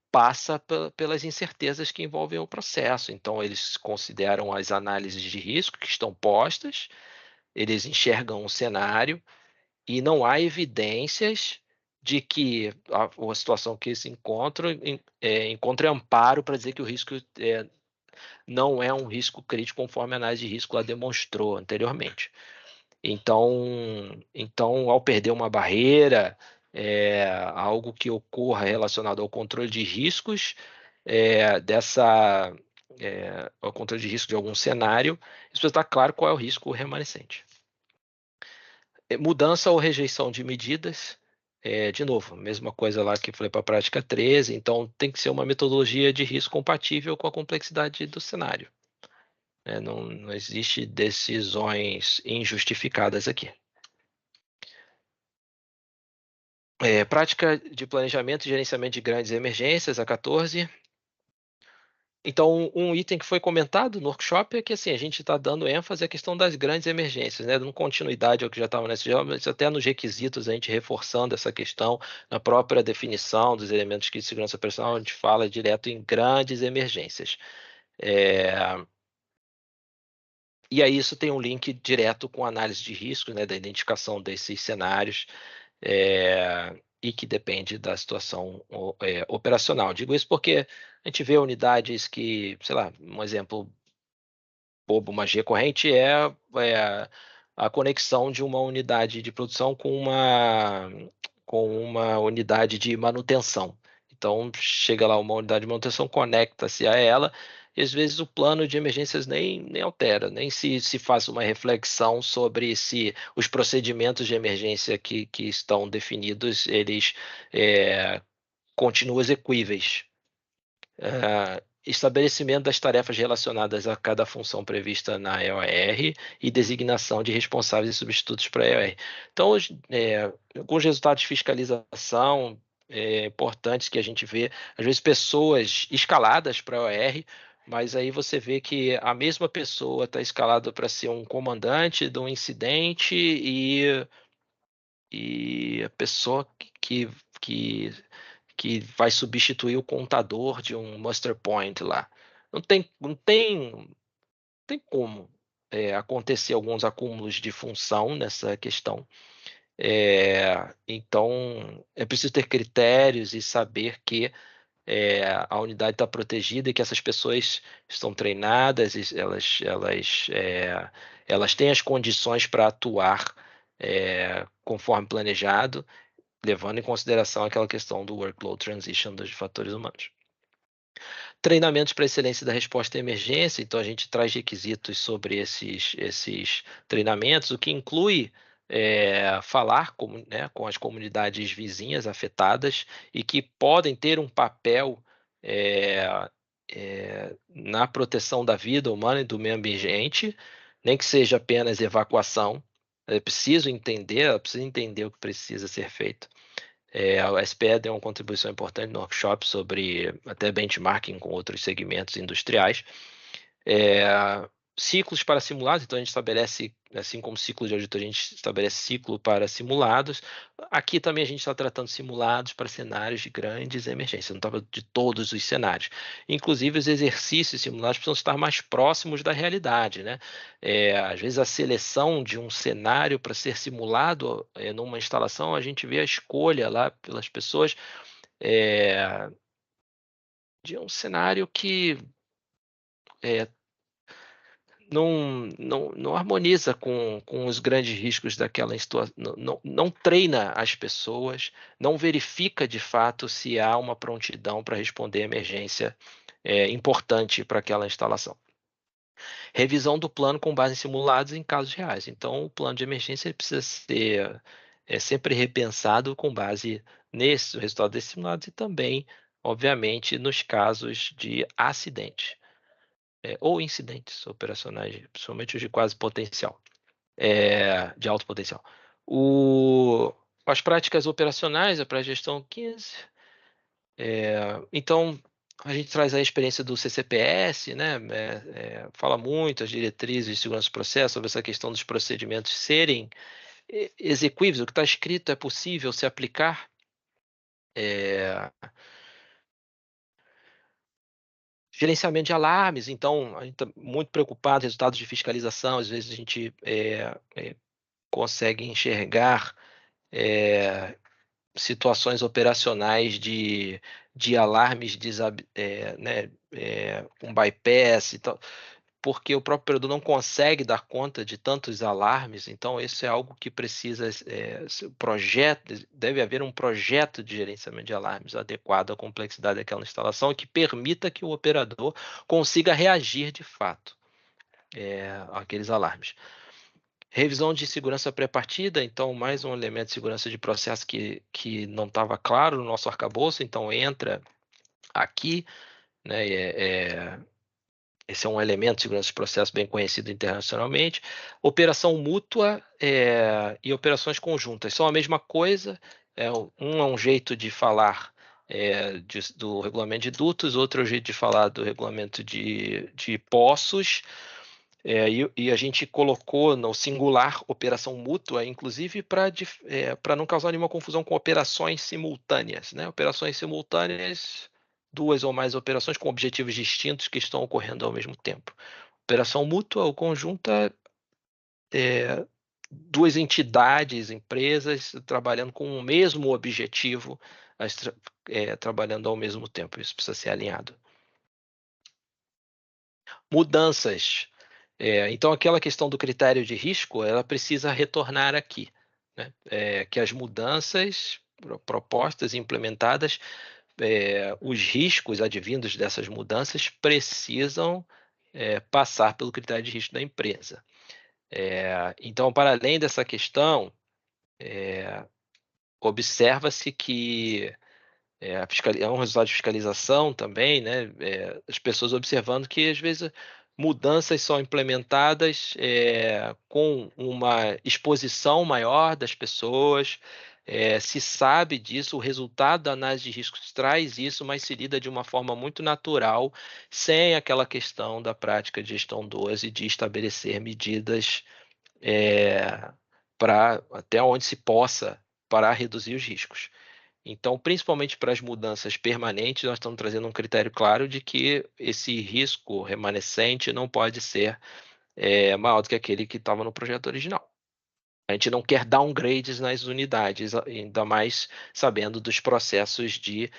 S2: passa pelas incertezas que envolvem o processo. Então, eles consideram as análises de risco que estão postas, eles enxergam um cenário e não há evidências de que a situação que se encontra encontre amparo para dizer que o risco não é um risco crítico, conforme a análise de risco lá demonstrou anteriormente. Então, ao perder uma barreira, algo que ocorra relacionado ao controle de riscos, ao controle de risco de algum cenário, isso precisa estar claro qual é o risco remanescente. Mudança ou rejeição de medidas, de novo, mesma coisa lá que falei para a prática 13, então tem que ser uma metodologia de risco compatível com a complexidade do cenário. Não existe decisões injustificadas aqui. Prática de planejamento e gerenciamento de grandes emergências, a 14. Então, um item que foi comentado no workshop é que assim, a gente está dando ênfase à questão das grandes emergências, né? Dando continuidade ao que já estava nesse dia, mas até nos requisitos a gente reforçando essa questão, na própria definição dos elementos de segurança operacional, a gente fala direto em grandes emergências. E aí isso tem um link direto com a análise de riscos, né, da identificação desses cenários, e que depende da situação operacional. Digo isso porque a gente vê unidades que, sei lá, um exemplo bobo, mas recorrente é a conexão de uma unidade de produção com uma unidade de manutenção. Então, chega lá uma unidade de manutenção, conecta-se a ela, e às vezes o plano de emergências nem altera, nem se faz uma reflexão sobre se os procedimentos de emergência que estão definidos, eles continuam execuíveis. Estabelecimento das tarefas relacionadas a cada função prevista na EOR e designação de responsáveis e substitutos para a EOR. Então, alguns resultados de fiscalização importantes que a gente vê, às vezes pessoas escaladas para a EOR, mas aí você vê que a mesma pessoa está escalada para ser um comandante de um incidente e a pessoa que, que vai substituir o contador de um muster point lá. Não tem como acontecer alguns acúmulos de função nessa questão. Então, é preciso ter critérios e saber que a unidade está protegida e que essas pessoas estão treinadas, e elas têm as condições para atuar conforme planejado, levando em consideração aquela questão do workload transition dos fatores humanos. Treinamentos para excelência da resposta à emergência, então a gente traz requisitos sobre esses treinamentos, o que inclui falar com as comunidades vizinhas afetadas e que podem ter um papel na proteção da vida humana e do meio ambiente, nem que seja apenas evacuação. É preciso entender o que precisa ser feito. A SPE deu uma contribuição importante no workshop sobre até benchmarking com outros segmentos industriais. Ciclos para simulados, então a gente estabelece, assim como ciclo de auditoria, a gente estabelece ciclo para simulados. Aqui também a gente está tratando simulados para cenários de grandes emergências, não estava de todos os cenários. Inclusive, os exercícios simulados precisam estar mais próximos da realidade, né? Às vezes, a seleção de um cenário para ser simulado numa instalação, a gente vê a escolha lá pelas pessoas de um cenário que não harmoniza com os grandes riscos daquela situação, não treina as pessoas, não verifica de fato se há uma prontidão para responder a emergência importante para aquela instalação. Revisão do plano com base em simulados em casos reais. Então, o plano de emergência ele precisa ser sempre repensado com base nesse resultado desses simulados e também, obviamente, nos casos de acidente. Ou incidentes operacionais, principalmente os de quase potencial, de alto potencial. As práticas operacionais, a pré-gestão 15. Então, a gente traz a experiência do CCPS, né? Fala muito as diretrizes de segurança do processo sobre essa questão dos procedimentos serem execuíveis, o que está escrito é possível se aplicar. Gerenciamento de alarmes, então a gente está muito preocupado com resultados de fiscalização, às vezes a gente consegue enxergar situações operacionais de alarmes com bypass e tal, porque o próprio operador não consegue dar conta de tantos alarmes, então isso é algo que precisa deve haver um projeto de gerenciamento de alarmes adequado à complexidade daquela instalação e que permita que o operador consiga reagir de fato àqueles alarmes. Revisão de segurança pré-partida, então mais um elemento de segurança de processo que não estava claro no nosso arcabouço, então entra aqui, né? Esse é um elemento de segurança de processo bem conhecido internacionalmente. Operação mútua e operações conjuntas são a mesma coisa. Um é um jeito de falar do regulamento de dutos, outro é o jeito de falar do regulamento de poços. E a gente colocou no singular operação mútua, inclusive para não causar nenhuma confusão com operações simultâneas, né? Operações simultâneas, duas ou mais operações com objetivos distintos que estão ocorrendo ao mesmo tempo. Operação mútua ou conjunta, duas entidades, empresas, trabalhando com o mesmo objetivo, trabalhando ao mesmo tempo. Isso precisa ser alinhado. Mudanças. Então, aquela questão do critério de risco, ela precisa retornar aqui, né? Que as mudanças propostas e implementadas, os riscos advindos dessas mudanças precisam passar pelo critério de risco da empresa. Então, para além dessa questão, observa-se que é um resultado de fiscalização também, né? As pessoas observando que às vezes mudanças são implementadas com uma exposição maior das pessoas, se sabe disso, o resultado da análise de riscos traz isso, mas se lida de uma forma muito natural, sem aquela questão da prática de gestão 12 de estabelecer medidas para até onde se possa para reduzir os riscos. Então, principalmente para as mudanças permanentes, nós estamos trazendo um critério claro de que esse risco remanescente não pode ser maior do que aquele que estava no projeto original. A gente não quer downgrades nas unidades, ainda mais sabendo dos processos de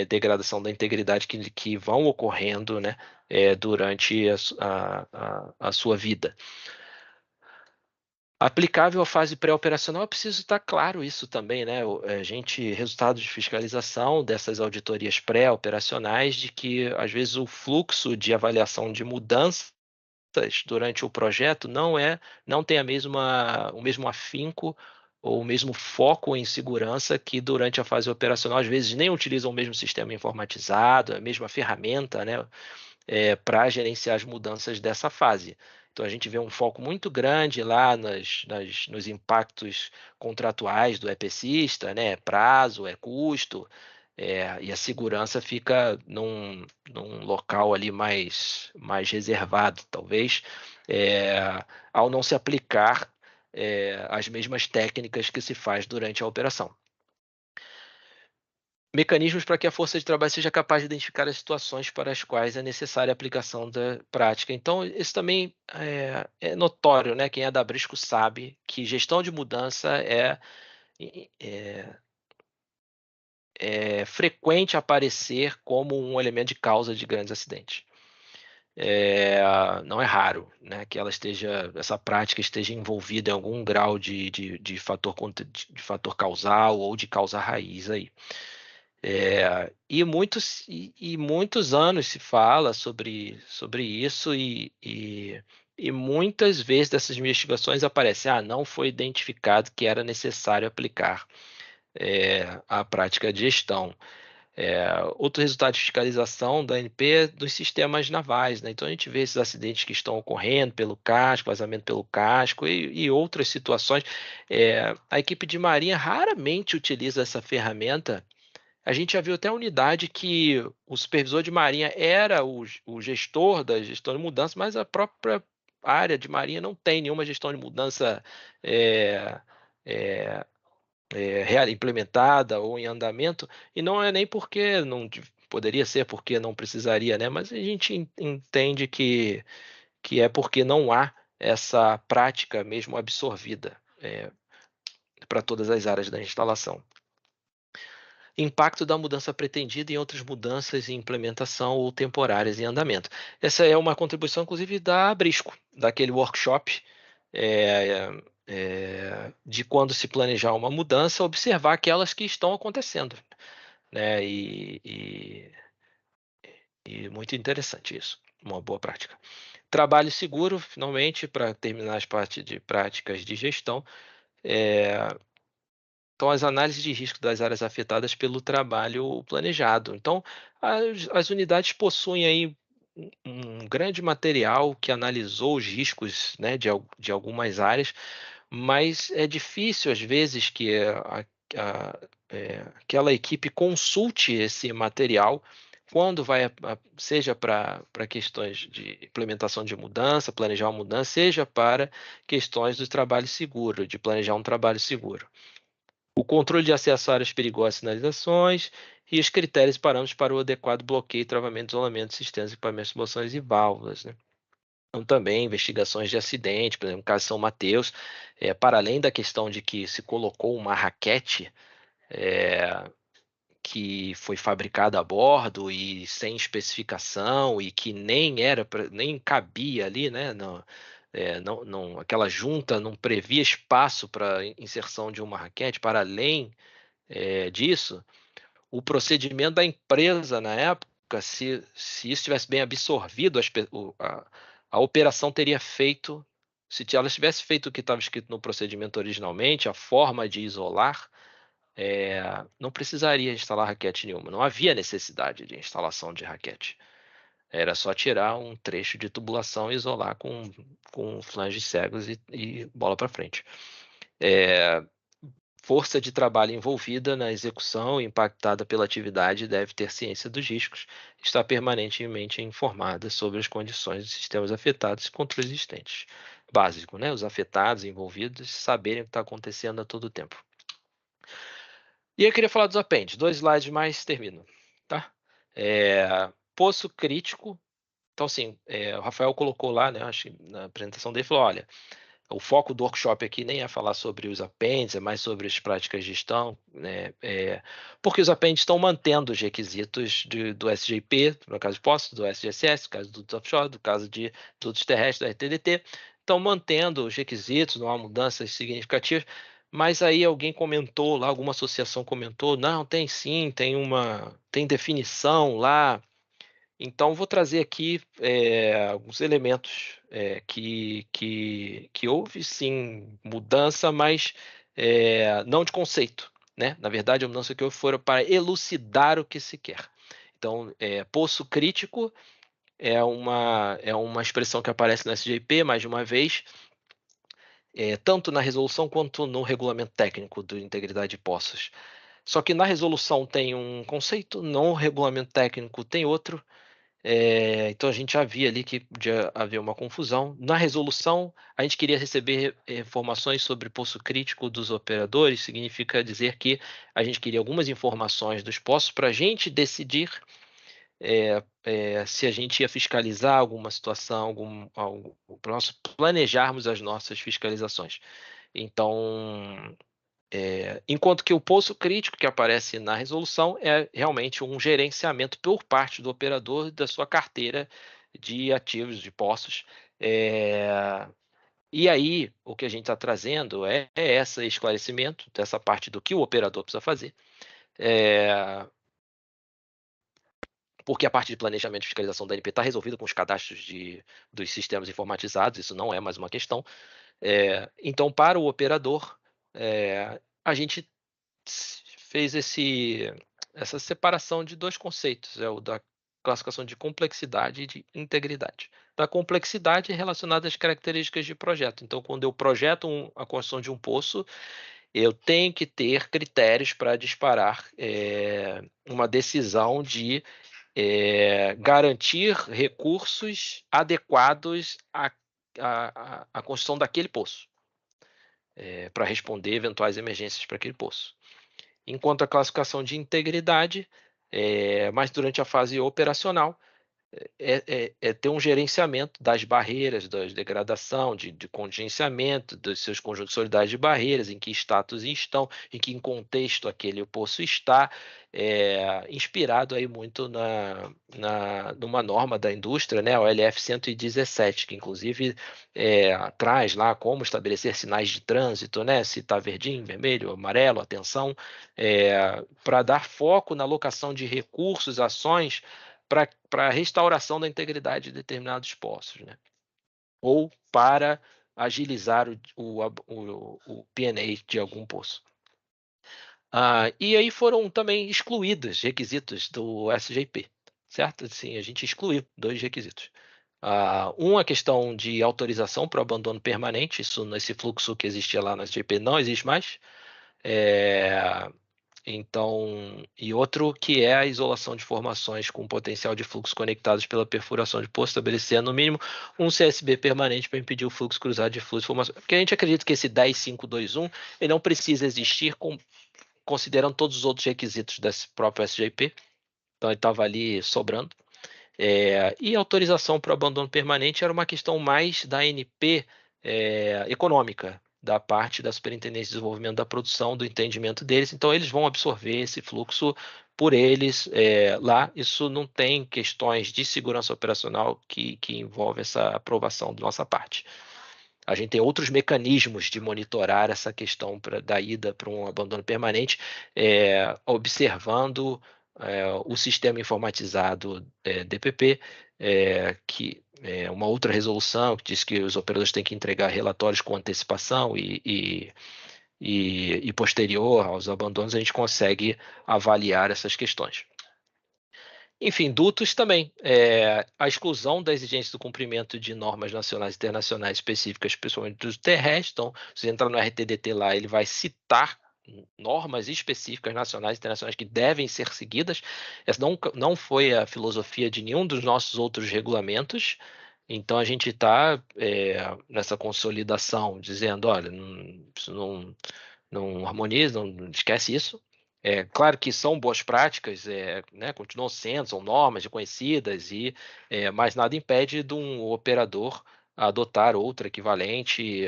S2: degradação da integridade que vão ocorrendo, né, durante a sua vida. Aplicável à fase pré-operacional, é preciso estar claro isso também, né? Resultados de fiscalização dessas auditorias pré-operacionais, de que às vezes o fluxo de avaliação de mudanças durante o projeto não tem o mesmo afinco ou o mesmo foco em segurança que durante a fase operacional. Às vezes nem utilizam o mesmo sistema informatizado, a mesma ferramenta, né, para gerenciar as mudanças dessa fase. Então, a gente vê um foco muito grande lá nos impactos contratuais do EPCista, né? Prazo, custo, e a segurança fica num local ali mais reservado, talvez, ao não se aplicar as mesmas técnicas que se faz durante a operação. Mecanismos para que a força de trabalho seja capaz de identificar as situações para as quais é necessária a aplicação da prática. Então, isso também é notório, né? Quem é da Brisco sabe que gestão de mudança é frequente aparecer como um elemento de causa de grandes acidentes. Não é raro, né, que essa prática esteja envolvida em algum grau de fator causal ou de causa raiz aí. E muitos anos se fala sobre isso e muitas vezes dessas investigações aparece, não foi identificado que era necessário aplicar a prática de gestão. Outro resultado de fiscalização da ANP é dos sistemas navais, né? Então a gente vê esses acidentes que estão ocorrendo pelo casco, vazamento pelo casco e outras situações. A equipe de marinha raramente utiliza essa ferramenta. A gente já viu até a unidade que o supervisor de marinha era o gestor da gestão de mudança, mas a própria área de marinha não tem nenhuma gestão de mudança é, é, implementada ou em andamento, e não é nem porque não poderia ser porque não precisaria, né? Mas a gente entende que é porque não há essa prática mesmo absorvida para todas as áreas da instalação. Impacto da mudança pretendida em outras mudanças em implementação ou temporárias em andamento. Essa é uma contribuição, inclusive, da Brisco, daquele workshop de quando se planejar uma mudança, observar aquelas que estão acontecendo, né? E muito interessante isso, uma boa prática. Trabalho seguro, finalmente, para terminar as partes de práticas de gestão. Então, as análises de risco das áreas afetadas pelo trabalho planejado. Então, as unidades possuem aí um grande material que analisou os riscos, né, de algumas áreas, mas é difícil, às vezes, que aquela equipe consulte esse material quando seja para questões de implementação de mudança, planejar uma mudança, seja para questões do trabalho seguro, de planejar um trabalho seguro. O controle de acesso a áreas perigosas e sinalizações e os critérios e parâmetros para o adequado bloqueio, travamento, isolamento, sistemas, equipamentos, moções e válvulas, né? Então, também investigações de acidente, por exemplo, no caso de São Mateus, para além da questão de que se colocou uma raquete que foi fabricada a bordo e sem especificação e que nem cabia ali, né? Aquela junta não previa espaço para inserção de uma raquete. Para além disso, o procedimento da empresa na época, se isso tivesse bem absorvido, a operação teria feito, se ela tivesse feito o que estava escrito no procedimento originalmente, a forma de isolar, não precisaria instalar raquete nenhuma, não havia necessidade de instalação de raquete. Era só tirar um trecho de tubulação e isolar com flanges cegos e bola para frente. força de trabalho envolvida na execução, impactada pela atividade, deve ter ciência dos riscos, estar permanentemente informada sobre as condições dos sistemas afetados e controles existentes. Básico, né? Os afetados, envolvidos, saberem o que está acontecendo a todo tempo. E eu queria falar dos apêndices. 2 slides mais, termino. Tá? Poço crítico. Então, assim, o Rafael colocou lá, né, acho que na apresentação dele, falou, olha, o foco do workshop aqui nem é falar sobre os apêndices, é mais sobre as práticas de gestão, né, porque os apêndices estão mantendo os requisitos do SGP, no caso de postos, do SGSS, no caso do offshore, no caso de dutos terrestres, do RTDT, estão mantendo os requisitos, não há mudanças significativas, mas aí alguém comentou lá, alguma associação comentou, não, tem sim, tem definição lá. Então, vou trazer aqui alguns elementos que houve, sim, mudança, mas não de conceito, né? Na verdade, a mudança que houve foi para elucidar o que se quer. Então, poço crítico é uma expressão que aparece no SGP, mais de uma vez, tanto na resolução quanto no regulamento técnico do integridade de poços. Só que na resolução tem um conceito, no regulamento técnico tem outro. Então a gente já via ali que podia haver uma confusão. Na resolução, a gente queria receber informações sobre poço crítico dos operadores, significa dizer que a gente queria algumas informações dos poços para a gente decidir se a gente ia fiscalizar alguma situação, para nós planejarmos as nossas fiscalizações. Então, enquanto que o poço crítico que aparece na resolução é realmente um gerenciamento por parte do operador da sua carteira de ativos, de poços. E aí, o que a gente está trazendo é esse esclarecimento dessa parte do que o operador precisa fazer, porque a parte de planejamento e fiscalização da ANP está resolvida com os cadastros dos sistemas informatizados, isso não é mais uma questão. Então, para o operador, a gente fez essa separação de 2 conceitos, o da classificação de complexidade e de integridade. Da complexidade relacionada às características de projeto. Então, quando eu projeto a construção de um poço, eu tenho que ter critérios para disparar uma decisão de garantir recursos adequados à construção daquele poço, para responder eventuais emergências para aquele poço. Enquanto a classificação de integridade, mas durante a fase operacional, ter um gerenciamento das barreiras, da degradação, de contingenciamento, dos seus conjuntos solidários de barreiras, em que status estão, em que contexto aquele poço está, inspirado aí muito numa norma da indústria, né, o LF 117, que inclusive traz lá como estabelecer sinais de trânsito, né, se está verdinho, vermelho, amarelo, atenção, para dar foco na alocação de recursos, ações, para a restauração da integridade de determinados poços, né? Ou para agilizar o P&A de algum poço. E aí foram também excluídos requisitos do SGP, certo? Assim, a gente excluiu 2 requisitos. A questão de autorização para o abandono permanente, isso nesse fluxo que existia lá no SGP não existe mais. Então, e outro que é a isolação de formações com potencial de fluxo conectados pela perfuração de poço, estabelecer no mínimo um CSB permanente para impedir o fluxo cruzado de fluxo de formação. Porque a gente acredita que esse 10521 ele não precisa existir considerando todos os outros requisitos desse próprio SGP. Então ele estava ali sobrando. E a autorização para o abandono permanente era uma questão mais da ANP econômica, da parte da Superintendência de Desenvolvimento da Produção, do entendimento deles. Então, eles vão absorver esse fluxo por eles lá. Isso não tem questões de segurança operacional que envolve essa aprovação da nossa parte. A gente tem outros mecanismos de monitorar essa questão da ida para um abandono permanente, observando o sistema informatizado DPP, que é uma outra resolução que diz que os operadores têm que entregar relatórios com antecipação e posterior aos abandonos, a gente consegue avaliar essas questões. Enfim, dutos também. A exclusão da exigência do cumprimento de normas nacionais e internacionais específicas, principalmente dos terrestres. Então, se você entrar no RTDT lá, ele vai citar normas específicas nacionais e internacionais que devem ser seguidas. Essa não foi a filosofia de nenhum dos nossos outros regulamentos. Então a gente está nessa consolidação, dizendo, olha, isso não harmoniza, não esquece isso. É claro que são boas práticas, né, continuam sendo, são normas reconhecidas, mas nada impede de um operador adotar outra equivalente,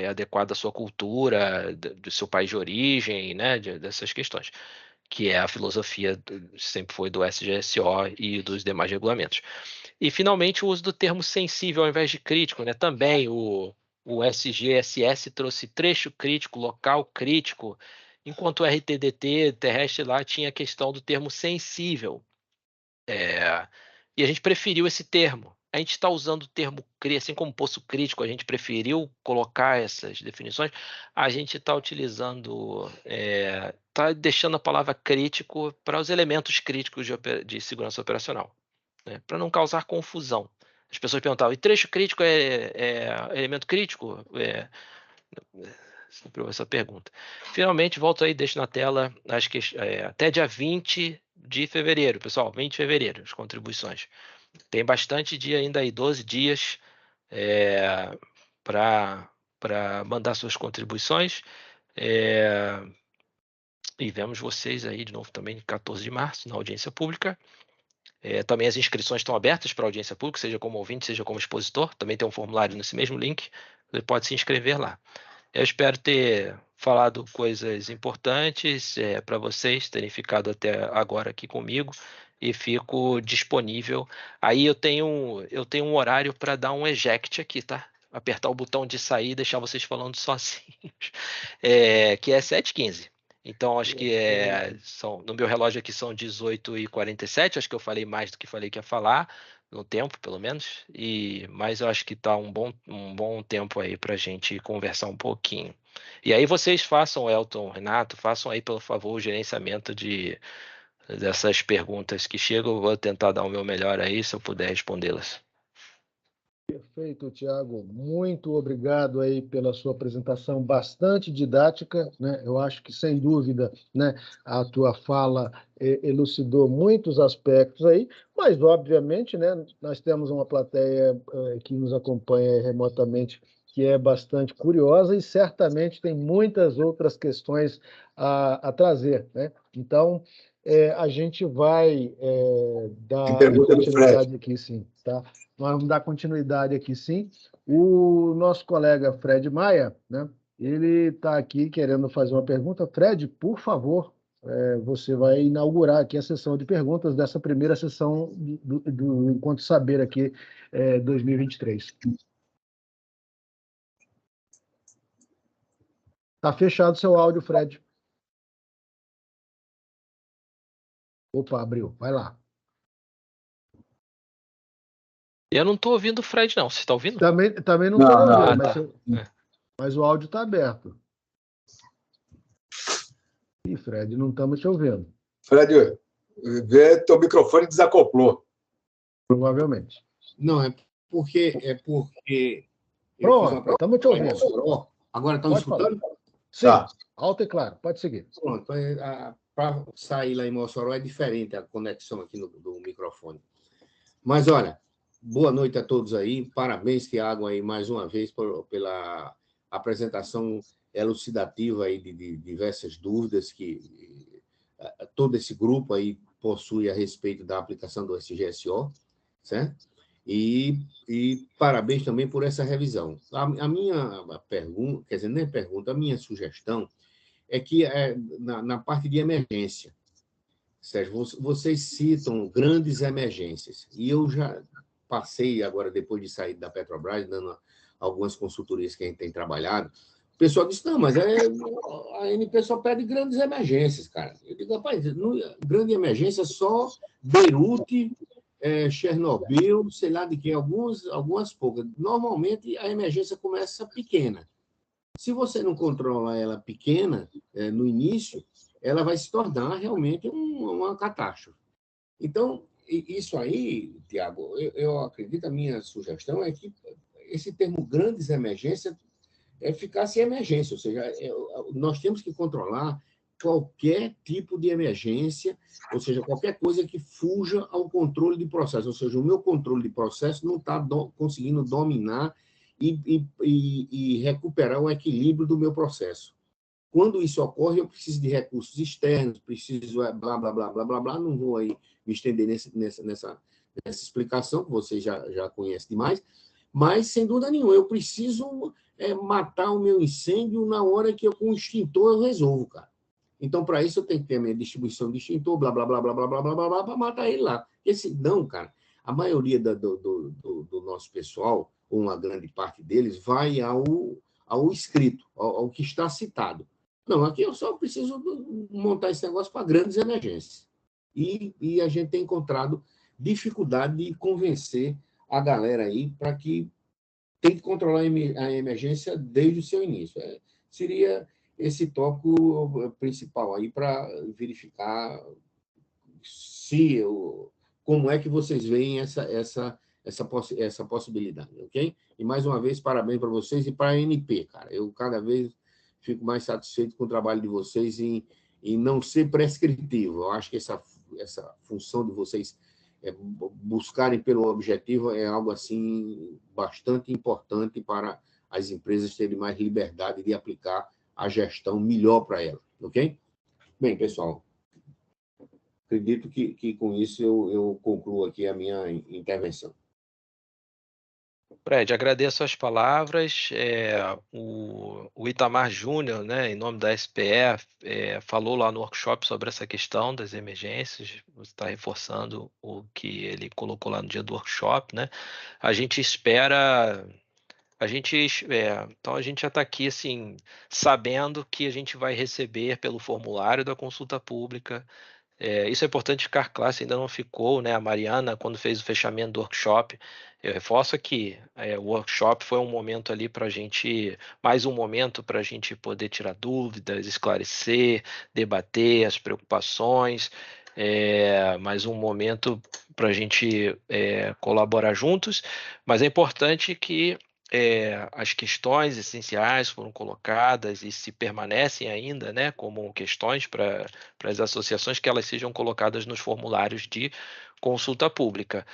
S2: adequada à sua cultura, do seu país de origem, né, dessas questões, que é a filosofia, sempre foi do SGSO e dos demais regulamentos. E, finalmente, o uso do termo sensível ao invés de crítico, né? Também o SGSS trouxe trecho crítico, local crítico, enquanto o RTDT terrestre lá tinha a questão do termo sensível. E a gente preferiu esse termo. A gente está usando o termo assim como poço crítico, a gente preferiu colocar essas definições, a gente está utilizando, está deixando a palavra crítico para os elementos críticos de segurança operacional, né, para não causar confusão. As pessoas perguntavam, e trecho crítico é elemento crítico? Sempre essa pergunta. Finalmente, volto aí, deixo na tela, até dia 20 de fevereiro, pessoal, 20 de fevereiro, as contribuições. Tem bastante dia ainda aí, 12 dias para mandar suas contribuições. E vemos vocês aí de novo também, 14 de março, na audiência pública. Também as inscrições estão abertas para audiência pública, seja como ouvinte, seja como expositor. Também tem um formulário nesse mesmo link, você pode se inscrever lá. Eu espero ter falado coisas importantes para vocês, terem ficado até agora aqui comigo, e fico disponível. Aí eu tenho um horário para dar um eject aqui, tá? Apertar o botão de sair e deixar vocês falando sozinhos, que é 7h15. Então, acho que no meu relógio aqui são 18h47, acho que eu falei mais do que falei que ia falar, no tempo, pelo menos, mas eu acho que está um bom tempo aí para a gente conversar um pouquinho. E aí vocês façam, Elton, Renato, façam aí, pelo favor, o gerenciamento dessas perguntas que chegam. Eu vou tentar dar o meu melhor aí, se eu puder respondê-las.
S1: Perfeito, Tiago. Muito obrigado aí pela sua apresentação bastante didática, né? Eu acho que, sem dúvida, né, a tua fala elucidou muitos aspectos aí, mas, obviamente, né, nós temos uma plateia que nos acompanha remotamente que é bastante curiosa e certamente tem muitas outras questões a trazer, né? Então, a gente vai dar continuidade aqui, sim, tá? Nós vamos dar continuidade aqui, sim. O nosso colega Fred Maia, né, ele está aqui querendo fazer uma pergunta. Fred, por favor, você vai inaugurar aqui a sessão de perguntas dessa primeira sessão do Encontro Saber aqui, 2023. Está fechado seu áudio, Fred. Opa, abriu. Vai lá.
S2: Eu não estou ouvindo o Fred, não. Você está ouvindo?
S1: Também não estou ouvindo, mas o áudio está aberto. Ih, Fred, não estamos te ouvindo.
S3: Fred, teu microfone desacoplou.
S1: Provavelmente.
S4: Não, é porque
S1: Pronto, estamos te ouvindo.
S4: Agora estão escutando?
S1: Sim, tá. Alto e claro, pode seguir.
S4: Pronto, para sair lá em Mossoró é diferente a conexão aqui do microfone. Mas, olha, boa noite a todos aí. Parabéns, Tiago, aí mais uma vez pela apresentação elucidativa aí de diversas dúvidas que todo esse grupo aí possui a respeito da aplicação do SGSO, certo? E parabéns também por essa revisão. A minha pergunta, quer dizer, nem pergunta, a minha sugestão é que na parte de emergência, Sérgio, vocês citam grandes emergências, e eu já passei agora, depois de sair da Petrobras, dando algumas consultorias que a gente tem trabalhado, o pessoal disse, não, mas a ANP só pede grandes emergências, cara. Eu digo, rapaz, grande emergência só Beirute, Chernobyl, sei lá de que, algumas poucas. Normalmente, a emergência começa pequena. Se você não controla ela pequena, no início, ela vai se tornar realmente uma catástrofe. Então, isso aí, Tiago, eu acredito, a minha sugestão é que esse termo grandes emergências eficácia e emergência, ou seja, nós temos que controlar qualquer tipo de emergência, ou seja, qualquer coisa que fuja ao controle de processo, ou seja, o meu controle de processo não está conseguindo dominar e recuperar o equilíbrio do meu processo. Quando isso ocorre, eu preciso de recursos externos, preciso blá, blá, blá, blá, blá, blá, não vou aí me estender nessa explicação, que você já conhece demais, mas, sem dúvida nenhuma, eu preciso matar o meu incêndio na hora que eu, com o extintor, eu resolvo, cara. Então, para isso, eu tenho que ter a minha distribuição de extintor, blá, blá, blá, blá, blá, blá, blá, blá, blá, para matar ele lá. Não, cara, a maioria do nosso pessoal, ou uma grande parte deles, vai ao escrito, ao que está citado. Não, aqui eu só preciso montar esse negócio para grandes emergências. E a gente tem encontrado dificuldade de convencer a galera aí para que tem que controlar a emergência desde o seu início. Seria esse tópico principal aí para verificar como é que vocês veem essa possibilidade, ok? E, mais uma vez, parabéns para vocês e para a ANP, cara. Eu, cada vez, fico mais satisfeito com o trabalho de vocês em não ser prescritivo. Eu acho que essa função de vocês buscarem pelo objetivo é algo assim bastante importante para as empresas terem mais liberdade de aplicar a gestão melhor para elas, ok? Bem, pessoal, acredito que com isso eu concluo aqui a minha intervenção.
S2: Fred, agradeço as palavras. O Itamar Júnior, né, em nome da SPE, falou lá no workshop sobre essa questão das emergências. Você está reforçando o que ele colocou lá no dia do workshop, né? A gente espera. Então a gente já está aqui assim, sabendo que a gente vai receber pelo formulário da consulta pública. Isso é importante ficar claro, se ainda não ficou, né? A Mariana, quando fez o fechamento do workshop, eu reforço aqui, o workshop foi um momento ali para a gente, mais um momento para a gente poder tirar dúvidas, esclarecer, debater as preocupações, mais um momento para a gente colaborar juntos, mas é importante que as questões essenciais foram colocadas e se permanecem ainda, né, como questões para as associações, que elas sejam colocadas nos formulários de consulta pública.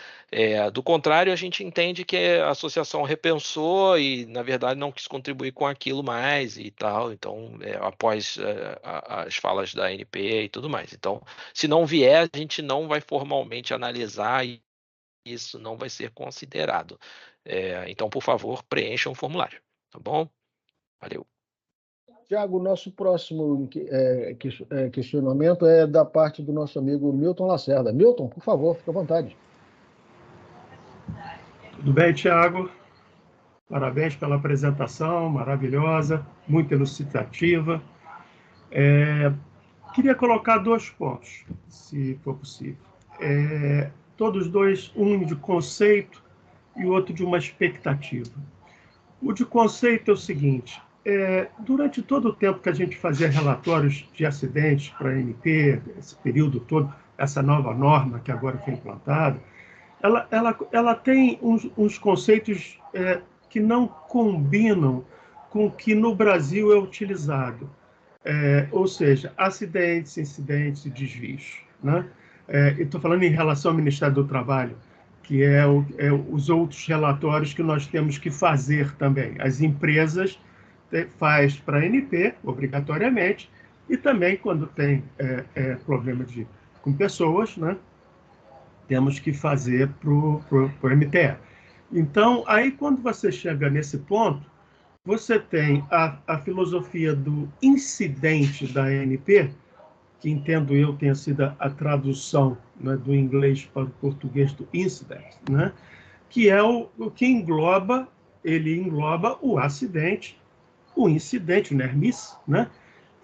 S2: Do contrário, a gente entende que a associação repensou e, na verdade, não quis contribuir com aquilo mais e tal, então, após as falas da ANP e tudo mais. Então, se não vier, a gente não vai formalmente analisar e isso não vai ser considerado. Então, por favor, preencham o formulário, tá bom? Valeu.
S1: Tiago, o nosso próximo questionamento é da parte do nosso amigo Milton Lacerda. Milton, por favor, fique à vontade.
S5: Tudo bem, Tiago? Parabéns pela apresentação, maravilhosa, muito elucidativa. Queria colocar 2 pontos, se for possível. Todos dois, um de conceito e o outro de uma expectativa. O de conceito é o seguinte: durante todo o tempo que a gente fazia relatórios de acidentes para a ANP, esse período todo, essa nova norma que agora foi implantada, ela tem uns conceitos que não combinam com o que no Brasil é utilizado. Ou seja, acidentes, incidentes e desvios, né? Estou falando em relação ao Ministério do Trabalho, que os outros relatórios que nós temos que fazer também. As empresas faz para a ANP, obrigatoriamente, e também quando tem problema com pessoas, né? Temos que fazer para o MTE. Então, aí quando você chega nesse ponto, você tem a filosofia do incidente da ANP, que entendo eu tenha sido a tradução, né, do inglês para o português do incident, né, que é o que engloba o acidente, o incidente, o near miss, né,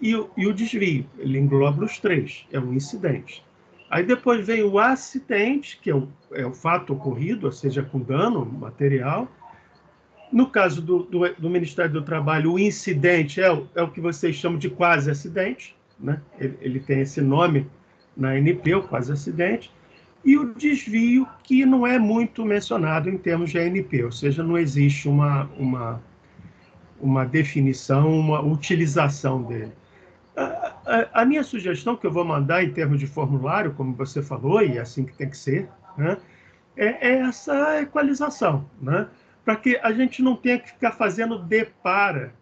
S5: e o desvio. Ele engloba os 3, é o incidente. Aí depois vem o acidente, que é o fato ocorrido, ou seja, com dano material. No caso do Ministério do Trabalho, o incidente é o que vocês chamam de quase acidente, né? Ele tem esse nome na ANP, o quase acidente, e o desvio, que não é muito mencionado em termos de ANP, ou seja, não existe uma definição, uma utilização dele. A minha sugestão, que eu vou mandar em termos de formulário, como você falou, e é assim que tem que ser, né, é essa equalização, né, para que a gente não tenha que ficar fazendo depara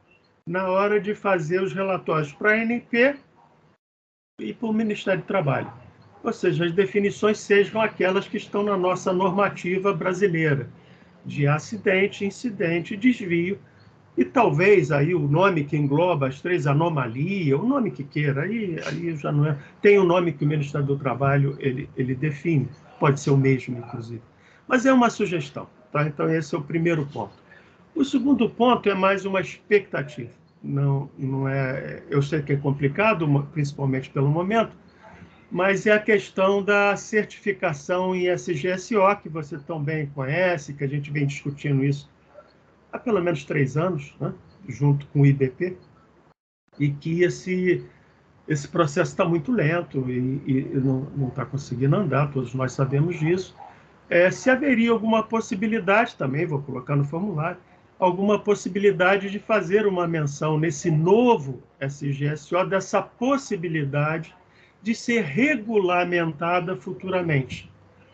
S5: na hora de fazer os relatórios para a ANP e para o Ministério do Trabalho. Ou seja, as definições sejam aquelas que estão na nossa normativa brasileira, de acidente, incidente, desvio, e talvez aí o nome que engloba as 3 anomalias, o nome que queira, aí já não é. Tem o nome que o Ministério do Trabalho ele define, pode ser o mesmo, inclusive. Mas é uma sugestão, tá? Então, esse é o primeiro ponto. O segundo ponto é mais uma expectativa. Não é, eu sei que é complicado, principalmente pelo momento, mas é a questão da certificação em SGSO, que você também conhece, que a gente vem discutindo isso há pelo menos 3 anos, né, junto com o IBP, e que esse processo está muito lento e não está conseguindo andar, todos nós sabemos disso. Se haveria alguma possibilidade também, vou colocar no formulário, alguma possibilidade de fazer uma menção nesse novo SGSO, dessa possibilidade de ser regulamentada futuramente,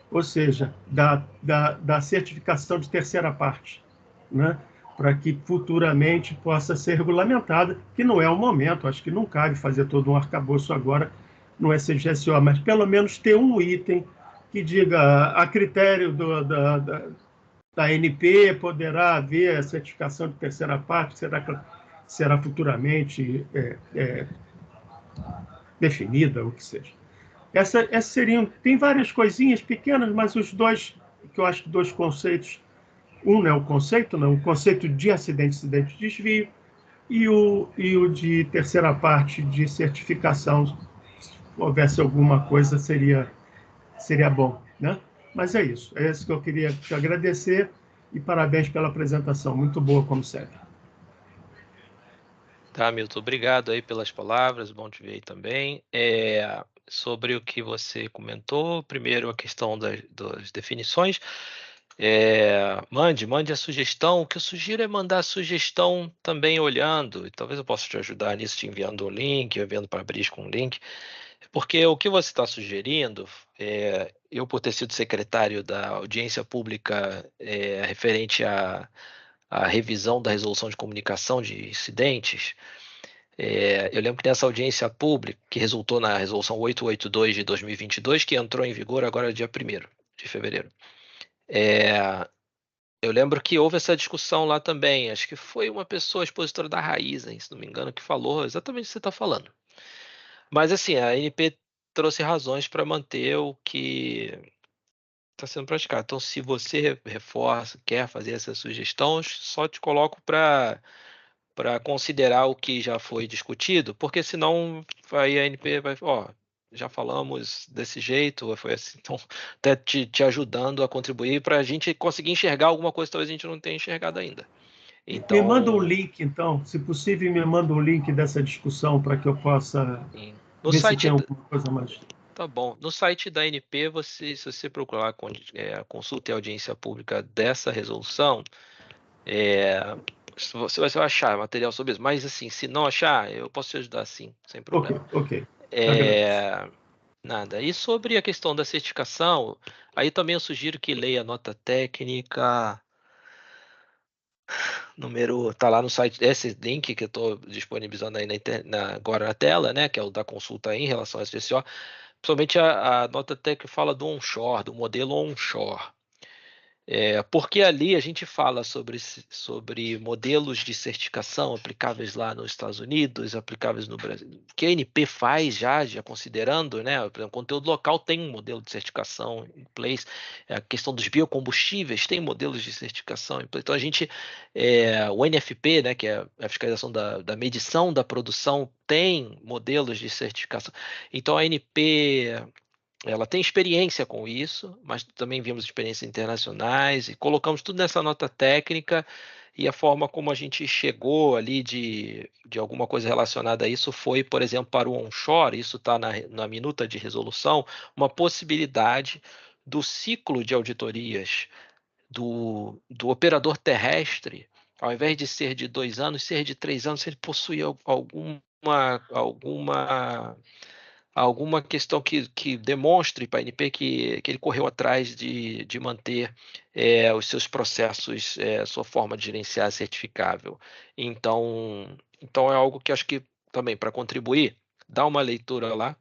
S5: ou seja, da certificação de terceira parte, né? Para que futuramente possa ser regulamentada, que não é o momento, acho que não cabe fazer todo um arcabouço agora no SGSO, mas pelo menos ter um item que diga a critério da ANP poderá haver a certificação de terceira parte, será futuramente definida, o que seja. Essas seriam, tem várias coisinhas pequenas, mas os dois, que eu acho que 2 conceitos, um é o conceito, não, o conceito de acidente, incidente, desvio, e o de terceira parte de certificação, se houvesse alguma coisa, seria bom, né? Mas é isso que eu queria te agradecer e parabéns pela apresentação, muito boa como sempre.
S2: Tá, Milton, obrigado aí pelas palavras, bom te ver aí também. Sobre o que você comentou, primeiro a questão das definições, mande a sugestão. O que eu sugiro é mandar a sugestão também olhando, e talvez eu possa te ajudar nisso, te enviando um link, enviando para abrir com um link, porque o que você está sugerindo, eu por ter sido secretário da audiência pública referente à revisão da resolução de comunicação de incidentes, eu lembro que nessa audiência pública, que resultou na resolução 882 de 2022, que entrou em vigor agora dia 1º de fevereiro, eu lembro que houve essa discussão lá também. Acho que foi uma pessoa, expositora da Raizen, se não me engano, que falou exatamente o que você está falando. Mas assim, a ANP trouxe razões para manter o que está sendo praticado. Então, se você reforça, quer fazer essas sugestões, só te coloco para considerar o que já foi discutido, porque senão aí a ANP vai, já falamos desse jeito, foi assim, então até te ajudando a contribuir para a gente conseguir enxergar alguma coisa que talvez a gente não tenha enxergado ainda. Então,
S5: me manda um link, então, se possível, me manda um link dessa discussão para que eu possa
S2: no
S5: ver
S2: site
S5: se tem alguma coisa mais.
S2: Tá bom. No site da ANP, se você procurar a consulta e audiência pública dessa resolução, você vai achar material sobre isso. Mas, assim, se não achar, eu posso te ajudar, sim, sem problema.
S5: Ok.
S2: Nada. E sobre a questão da certificação, aí também eu sugiro que leia a nota técnica, tá lá no site, esse link que eu estou disponibilizando aí agora na tela, né, que é o da consulta em relação ao SGSO. Principalmente a nota até que fala do onshore, do modelo onshore. Porque ali a gente fala sobre modelos de certificação aplicáveis lá nos Estados Unidos, aplicáveis no Brasil, que a ANP faz já considerando, né? Por exemplo, o conteúdo local tem um modelo de certificação em place, a questão dos biocombustíveis tem modelos de certificação em place. Então a gente, o NFP, né, que é a fiscalização da medição da produção, tem modelos de certificação. Então a ANP, ela tem experiência com isso, mas também vimos experiências internacionais e colocamos tudo nessa nota técnica, e a forma como a gente chegou ali de alguma coisa relacionada a isso foi, por exemplo, para o onshore, isso está na minuta de resolução, uma possibilidade do ciclo de auditorias do operador terrestre ao invés de ser de 2 anos, ser de 3 anos, se ele possui alguma questão que demonstre para a ANP que ele correu atrás de manter os seus processos, sua forma de gerenciar certificável. Então é algo que acho que também, para contribuir, dá uma leitura lá.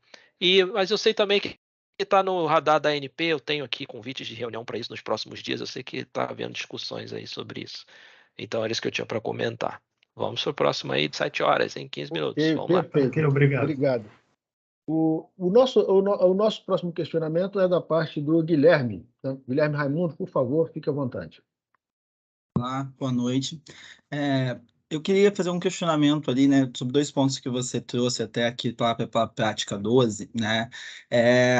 S2: Mas eu sei também que está no radar da ANP, eu tenho aqui convites de reunião para isso nos próximos dias, eu sei que está havendo discussões aí sobre isso. Então era isso que eu tinha para comentar. Vamos para o próximo aí de 7 horas, em 15 minutos.
S1: Ok,
S2: Vamos lá.
S1: perfeito.
S5: Ok, obrigado.
S1: Obrigado. O nosso próximo questionamento é da parte do Guilherme. Então, Guilherme Raimundo, por favor, fique à vontade.
S6: Olá, boa noite. Eu queria fazer um questionamento ali, né, sobre 2 pontos que você trouxe até aqui pela prática 12, né,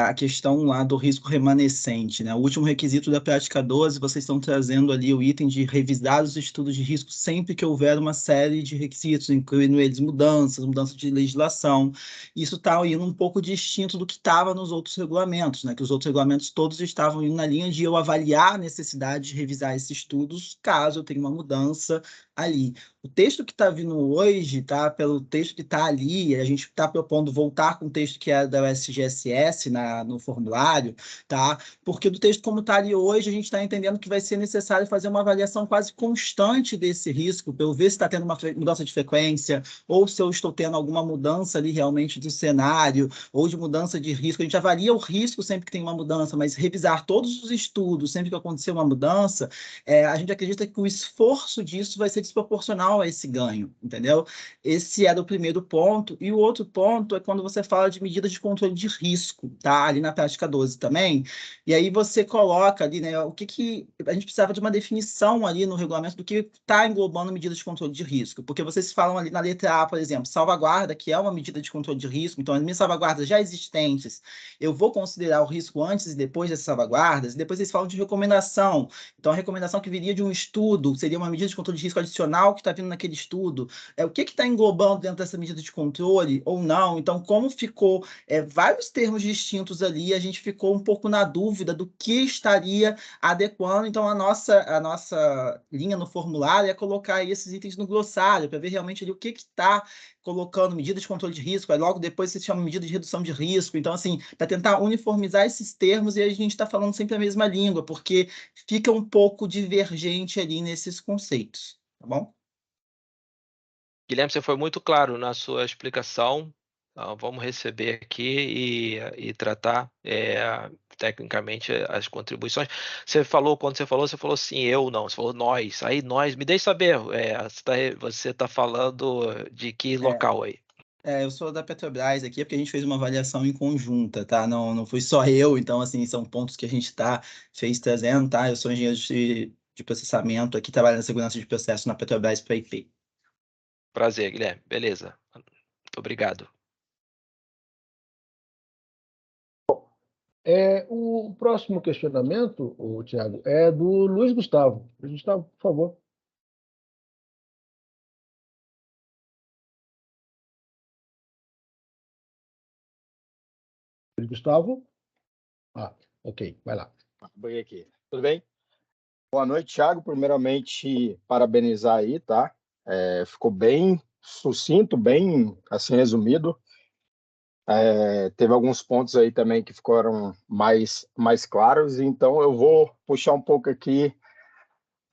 S6: a questão lá do risco remanescente, né, o último requisito da prática 12, vocês estão trazendo ali o item de revisar os estudos de risco sempre que houver uma série de requisitos, incluindo eles mudança de legislação. Isso está indo um pouco distinto do que estava nos outros regulamentos, né, que os outros regulamentos todos estavam indo na linha de eu avaliar a necessidade de revisar esses estudos caso eu tenha uma mudança ali. O texto que está vindo hoje, tá? Pelo texto que está ali, a gente está propondo voltar com o texto que é da USGSS no formulário, tá? Porque do texto como está ali hoje, a gente está entendendo que vai ser necessário fazer uma avaliação quase constante desse risco, para eu ver se está tendo uma mudança de frequência, ou se eu estou tendo alguma mudança ali realmente do cenário, ou de mudança de risco. A gente avalia o risco sempre que tem uma mudança, mas revisar todos os estudos sempre que acontecer uma mudança, a gente acredita que o esforço disso vai ser desproporcional a esse ganho, entendeu? Esse era o primeiro ponto. E o outro ponto é quando você fala de medidas de controle de risco, tá? Ali na prática 12 também. E aí você coloca ali, né, o que a gente precisava de uma definição ali no regulamento do que está englobando medidas de controle de risco. Porque vocês falam ali na letra A, por exemplo, salvaguarda, que é uma medida de controle de risco. Então, as minhas salvaguardas já existentes, eu vou considerar o risco antes e depois dessas salvaguardas. E depois vocês falam de recomendação. Então, a recomendação que viria de um estudo seria uma medida de controle de risco adicional que está vindo naquele estudo. O que está englobando dentro dessa medida de controle ou não? Então, como ficou vários termos distintos ali, a gente ficou um pouco na dúvida do que estaria adequando. Então, a nossa linha no formulário é colocar aí esses itens no glossário, para ver realmente ali o que está colocando medida de controle de risco, aí logo depois se chama medida de redução de risco. Então, assim, para tentar uniformizar esses termos, e a gente está falando sempre a mesma língua, porque fica um pouco divergente ali nesses conceitos, tá bom?
S2: Guilherme, você foi muito claro na sua explicação. Então, vamos receber aqui e tratar tecnicamente as contribuições. Quando você falou sim, eu não, você falou nós. Aí nós, me deixe saber, você está falando de que local aí?
S6: Eu sou da Petrobras aqui, porque a gente fez uma avaliação em conjunta, tá? Não fui só eu, então, assim, são pontos que a gente fez trazendo, tá? Eu sou engenheiro de processamento aqui, trabalho na segurança de processo na Petrobras para IP.
S2: Prazer, Guilherme. Beleza. Muito obrigado.
S1: O próximo questionamento, Tiago, é do Luiz Gustavo. Luiz Gustavo, por favor. Luiz Gustavo? Ok, vai lá.
S7: Bem aqui. Tudo bem? Boa noite, Thiago. Primeiramente, parabenizar aí, tá? Ficou bem sucinto, bem assim resumido. Teve alguns pontos aí também que ficaram mais claros, então eu vou puxar um pouco aqui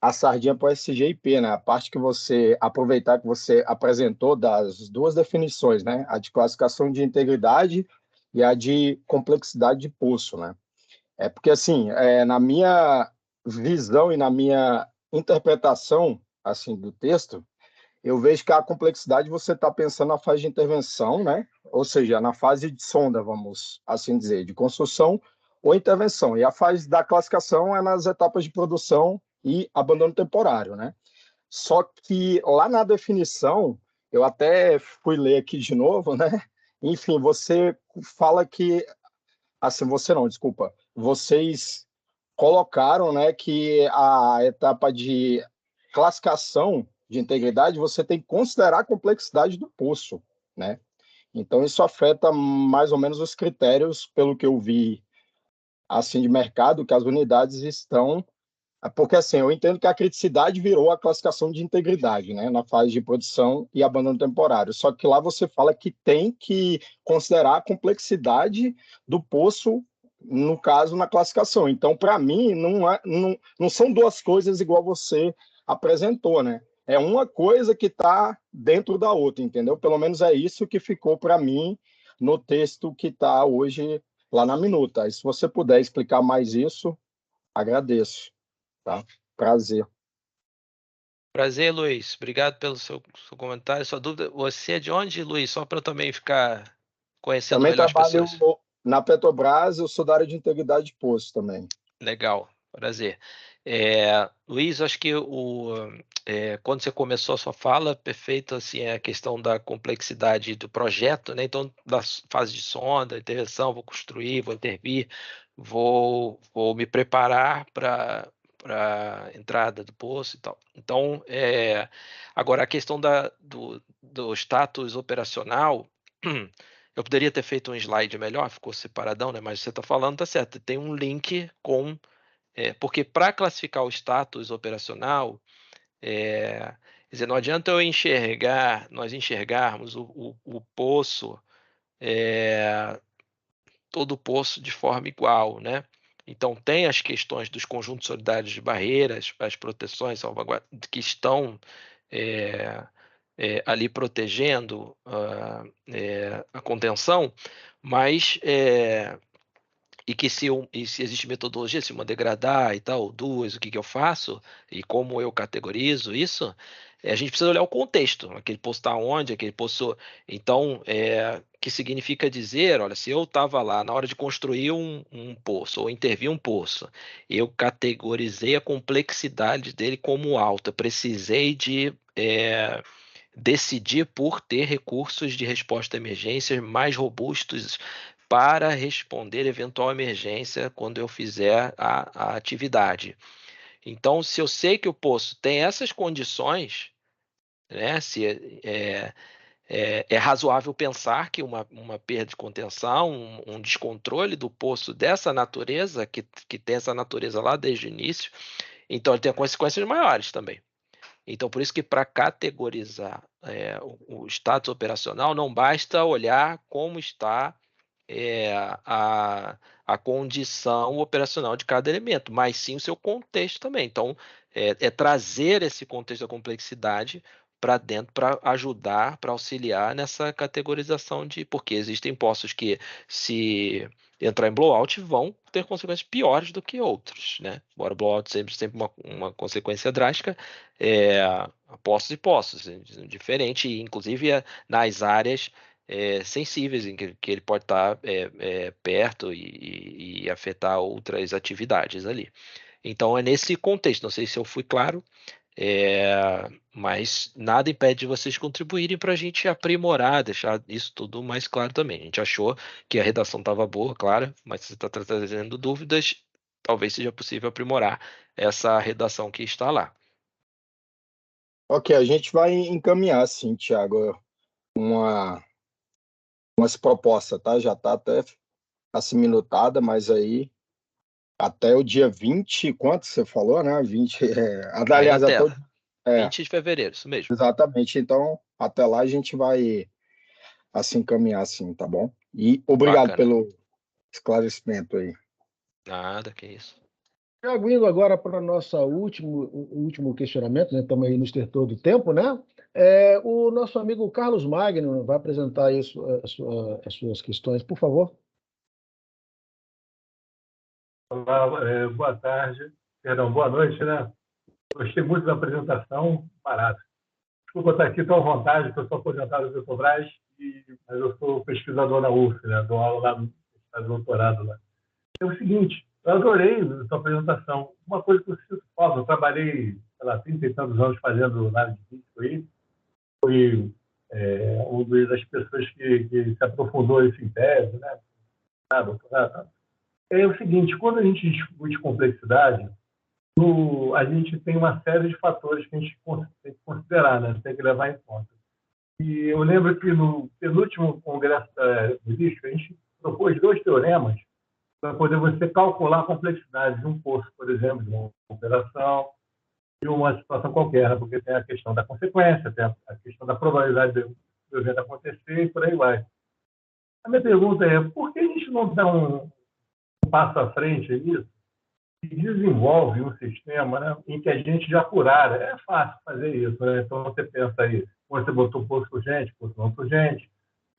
S7: a sardinha para o SGIP, né? A parte que você aproveitar que você apresentou das duas definições, né? A de classificação de integridade e a de complexidade de poço, né? Porque, assim, na minha visão e na minha interpretação, assim, do texto, eu vejo que a complexidade você está pensando na fase de intervenção, né? Ou seja, na fase de sonda, vamos assim dizer, de construção ou intervenção. E a fase da classificação é nas etapas de produção e abandono temporário, né? Só que lá na definição, eu até fui ler aqui de novo, né? Enfim, você fala que assim, você não, desculpa. Vocês colocaram, né, que a etapa de classificação de integridade, você tem que considerar a complexidade do poço, né? Então, isso afeta mais ou menos os critérios, pelo que eu vi, assim, de mercado, que as unidades estão, Porque, assim, eu entendo que a criticidade virou a classificação de integridade, né, na fase de produção e abandono temporário. Só que lá você fala que tem que considerar a complexidade do poço, no caso, na classificação. Então, para mim, não são duas coisas igual você apresentou, né? É uma coisa que está dentro da outra, entendeu? Pelo menos é isso que ficou para mim no texto que está hoje lá na minuta. E se você puder explicar mais isso, agradeço. Tá? Prazer.
S2: Prazer, Luiz. Obrigado pelo seu comentário, sua dúvida. Você é de onde, Luiz? Só para eu também ficar conhecendo
S7: Também
S2: melhor as
S7: trabalho
S2: pessoas.
S7: na Petrobras, eu sou da área de integridade de poço também.
S2: Legal, prazer. Luiz, acho que quando você começou a sua fala, perfeito, assim, é a questão da complexidade do projeto, né? Então, da fase de sonda, intervenção, vou construir, vou intervir, vou me preparar para a entrada do poço e tal. Então, agora a questão do status operacional, eu poderia ter feito um slide melhor, ficou separadão, né? Mas você está falando, tá certo. Tem um link com. Porque para classificar o status operacional, quer dizer, não adianta nós enxergarmos o poço, todo o poço de forma igual, né? Então, tem as questões dos conjuntos solidários de barreiras, as proteções, salvaguardas, que estão ali protegendo a contenção, mas e se existe metodologia, se uma degradar e tal, duas, o que que eu faço e como eu categorizo isso, a gente precisa olhar o contexto, aquele poço está onde, aquele poço. Então, que significa dizer, olha, se eu estava lá na hora de construir um poço ou intervir um poço, eu categorizei a complexidade dele como alta, precisei de decidir por ter recursos de resposta a emergências mais robustos para responder eventual emergência quando eu fizer a atividade. Então, se eu sei que o poço tem essas condições, né, se é razoável pensar que uma perda de contenção, um descontrole do poço dessa natureza, que tem essa natureza lá desde o início, então ele tem consequências maiores também. Então, por isso que para categorizar o status operacional, não basta olhar como está a condição operacional de cada elemento, mas sim o seu contexto também. Então, trazer esse contexto da complexidade para dentro para ajudar, para auxiliar nessa categorização porque existem postos que, se entrar em blowout, vão ter consequências piores do que outros, né? Embora o blowout sempre uma consequência drástica, postos e postos, diferente, inclusive nas áreas sensíveis em que ele pode estar perto e afetar outras atividades ali. Então é nesse contexto, não sei se eu fui claro, mas nada impede de vocês contribuírem para a gente aprimorar, deixar isso tudo mais claro também. A gente achou que a redação estava boa, claro, mas se você está trazendo dúvidas, talvez seja possível aprimorar essa redação que está lá.
S7: Ok, a gente vai encaminhar, sim, Thiago, umas propostas, tá? Já está até assim minutada, mas aí até o dia 20, quanto você falou, né? 20,
S2: Aí na
S7: aliás, até o,
S2: tela, 20 de fevereiro, isso mesmo.
S7: exatamente. Então, até lá a gente vai assim encaminhar, sim, tá bom? E obrigado
S2: Bacana.
S7: pelo esclarecimento aí.
S2: Nada, que isso.
S1: Tiago, indo agora para o nosso último questionamento, né? Estamos aí no estertor do tempo, né? O nosso amigo Carlos Magno vai apresentar isso, as suas questões, por favor.
S8: Olá, boa tarde, perdão, boa noite, né? Gostei muito da apresentação, barato. Desculpa estar aqui tão à vontade, que eu sou aposentado do Petrobras, mas eu sou pesquisador na UF, né? Dou aula lá no doutorado lá. É o seguinte, eu adorei a sua apresentação. Uma coisa que eu sinto falta, eu trabalhei, sei lá, 30 e tantos anos fazendo análise de risco aí, fui uma das pessoas que se aprofundou isso em tese, né? Doutorado. É o seguinte, quando a gente discute complexidade, a gente tem uma série de fatores que a gente tem que considerar, né? Tem que levar em conta. E eu lembro que no penúltimo congresso do risco, a gente propôs 2 teoremas para poder você calcular a complexidade de um poço, por exemplo, de uma operação, de uma situação qualquer, né? Porque tem a questão da consequência, tem a questão da probabilidade do evento acontecer e por aí vai. A minha pergunta é, por que a gente não dá um passo à frente nisso e desenvolve um sistema, né, em que a gente já apurar? É fácil fazer isso, né? Então você pensa aí, você botou poço urgente, poço não urgente,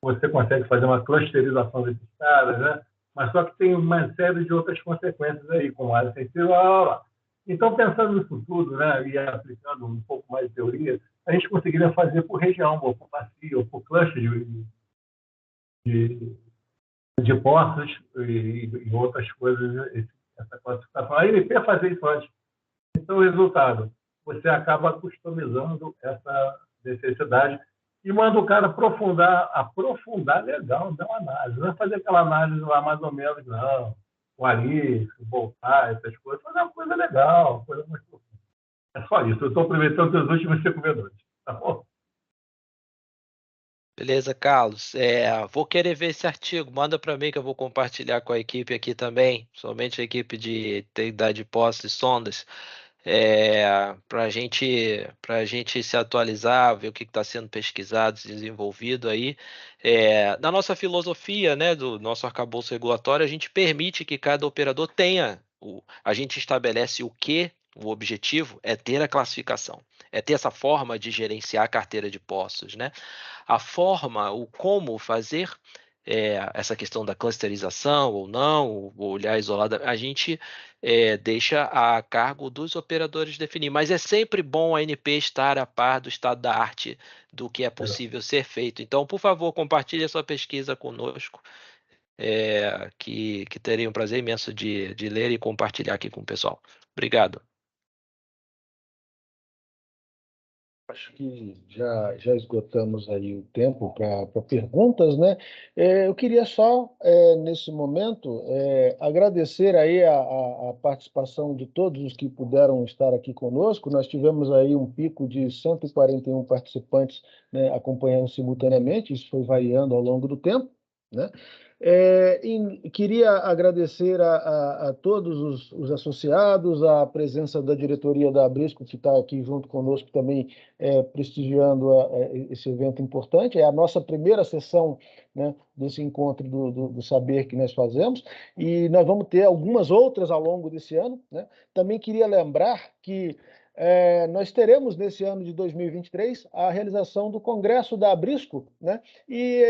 S8: você consegue fazer uma clusterização desses caras, né? Mas só que tem uma série de outras consequências aí, como área sensível, blá, blá, blá. Então, pensando nisso tudo, né, e aplicando um pouco mais de teoria, a gente conseguiria fazer por região, ou por bacia, ou por cluster de poços e outras coisas, essa classificação. A ANP fazer isso antes. Então, o resultado, você acaba customizando essa necessidade e manda o cara aprofundar legal, dar uma análise. Não é fazer aquela análise lá mais ou menos, não. O Alice, voltar, essas coisas. Fazer uma coisa legal, uma coisa mais profunda. É só isso. Eu estou aproveitando os últimos 5 minutos. Tá bom?
S2: Beleza, Carlos. Vou querer ver esse artigo. Manda para mim que eu vou compartilhar com a equipe aqui também, somente a equipe de integridade de poços e sondas, para a gente se atualizar, ver o que está sendo pesquisado, desenvolvido aí. Na nossa filosofia, né, do nosso arcabouço regulatório, a gente permite que cada operador tenha, a gente estabelece o que, o objetivo é ter a classificação, é ter essa forma de gerenciar a carteira de poços, né? A forma, o como fazer essa questão da clusterização ou não, ou olhar isolada, a gente deixa a cargo dos operadores definir. Mas é sempre bom a ANP estar a par do estado da arte do que é possível ser feito. Então, por favor, compartilhe a sua pesquisa conosco, que terei um prazer imenso de ler e compartilhar aqui com o pessoal. Obrigado.
S1: Acho que já esgotamos aí o tempo para perguntas, né? Eu queria só, nesse momento, agradecer aí a participação de todos os que puderam estar aqui conosco. Nós tivemos aí um pico de 141 participantes, né, acompanhando simultaneamente, isso foi variando ao longo do tempo, né? Queria agradecer a todos os associados, a presença da diretoria da Abrisco, que está aqui junto conosco também, prestigiando esse evento importante. É a nossa primeira sessão, né, desse encontro do saber que nós fazemos, e nós vamos ter algumas outras ao longo desse ano, né? Também queria lembrar que nós teremos, nesse ano de 2023, a realização do Congresso da Abrisco, né? E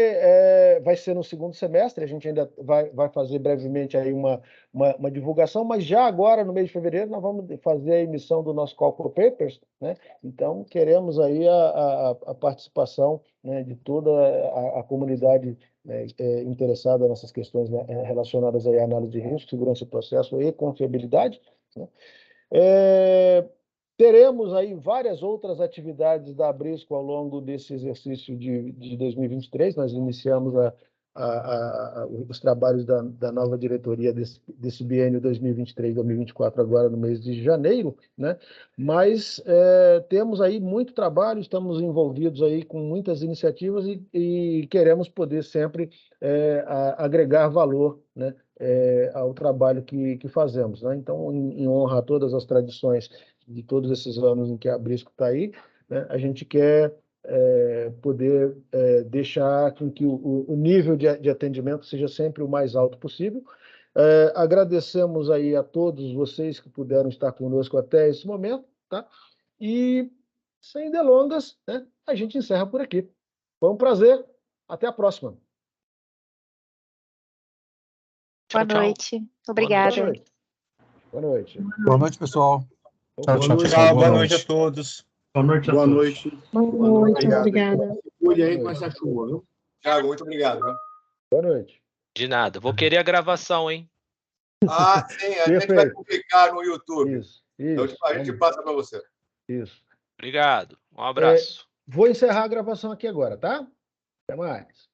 S1: vai ser no segundo semestre, a gente ainda vai fazer brevemente aí uma divulgação, mas já agora, no mês de fevereiro, nós vamos fazer a emissão do nosso Corporate Papers, né? Então, queremos aí a participação, né, de toda a comunidade, né, interessada nessas questões, né, relacionadas aí à análise de risco, segurança do processo e confiabilidade, né? Teremos aí várias outras atividades da Abrisco ao longo desse exercício de 2023. Nós iniciamos os trabalhos da nova diretoria desse biênio 2023-2024, agora no mês de janeiro, né? Mas temos aí muito trabalho, estamos envolvidos aí com muitas iniciativas e queremos poder sempre agregar valor, né, ao trabalho que fazemos, né? Então, em honra a todas as tradições de todos esses anos em que a Abrisco está aí, né, a gente quer poder deixar com que o nível de atendimento seja sempre o mais alto possível. Agradecemos aí a todos vocês que puderam estar conosco até esse momento, tá? E, sem delongas, né, a gente encerra por aqui. Foi um prazer. Até a próxima.
S2: Tchau,
S9: Boa noite. Obrigada.
S1: Boa noite. Boa noite.
S10: Boa noite, pessoal.
S5: Boa noite.
S10: Tchau. Boa noite a todos.
S5: Boa noite a
S4: Boa
S5: todos.
S4: noite.
S9: Boa noite, obrigada.
S4: Cuide aí com essa chuva, viu?
S3: Thiago, muito obrigado. Viu?
S1: Boa noite.
S2: De nada. Vou querer a gravação, hein?
S3: Ah, sim, a gente vai publicar no YouTube.
S1: Isso.
S3: Então, a gente passa para você.
S1: Isso.
S2: Obrigado. Um abraço.
S1: Vou encerrar a gravação aqui agora, tá? Até mais.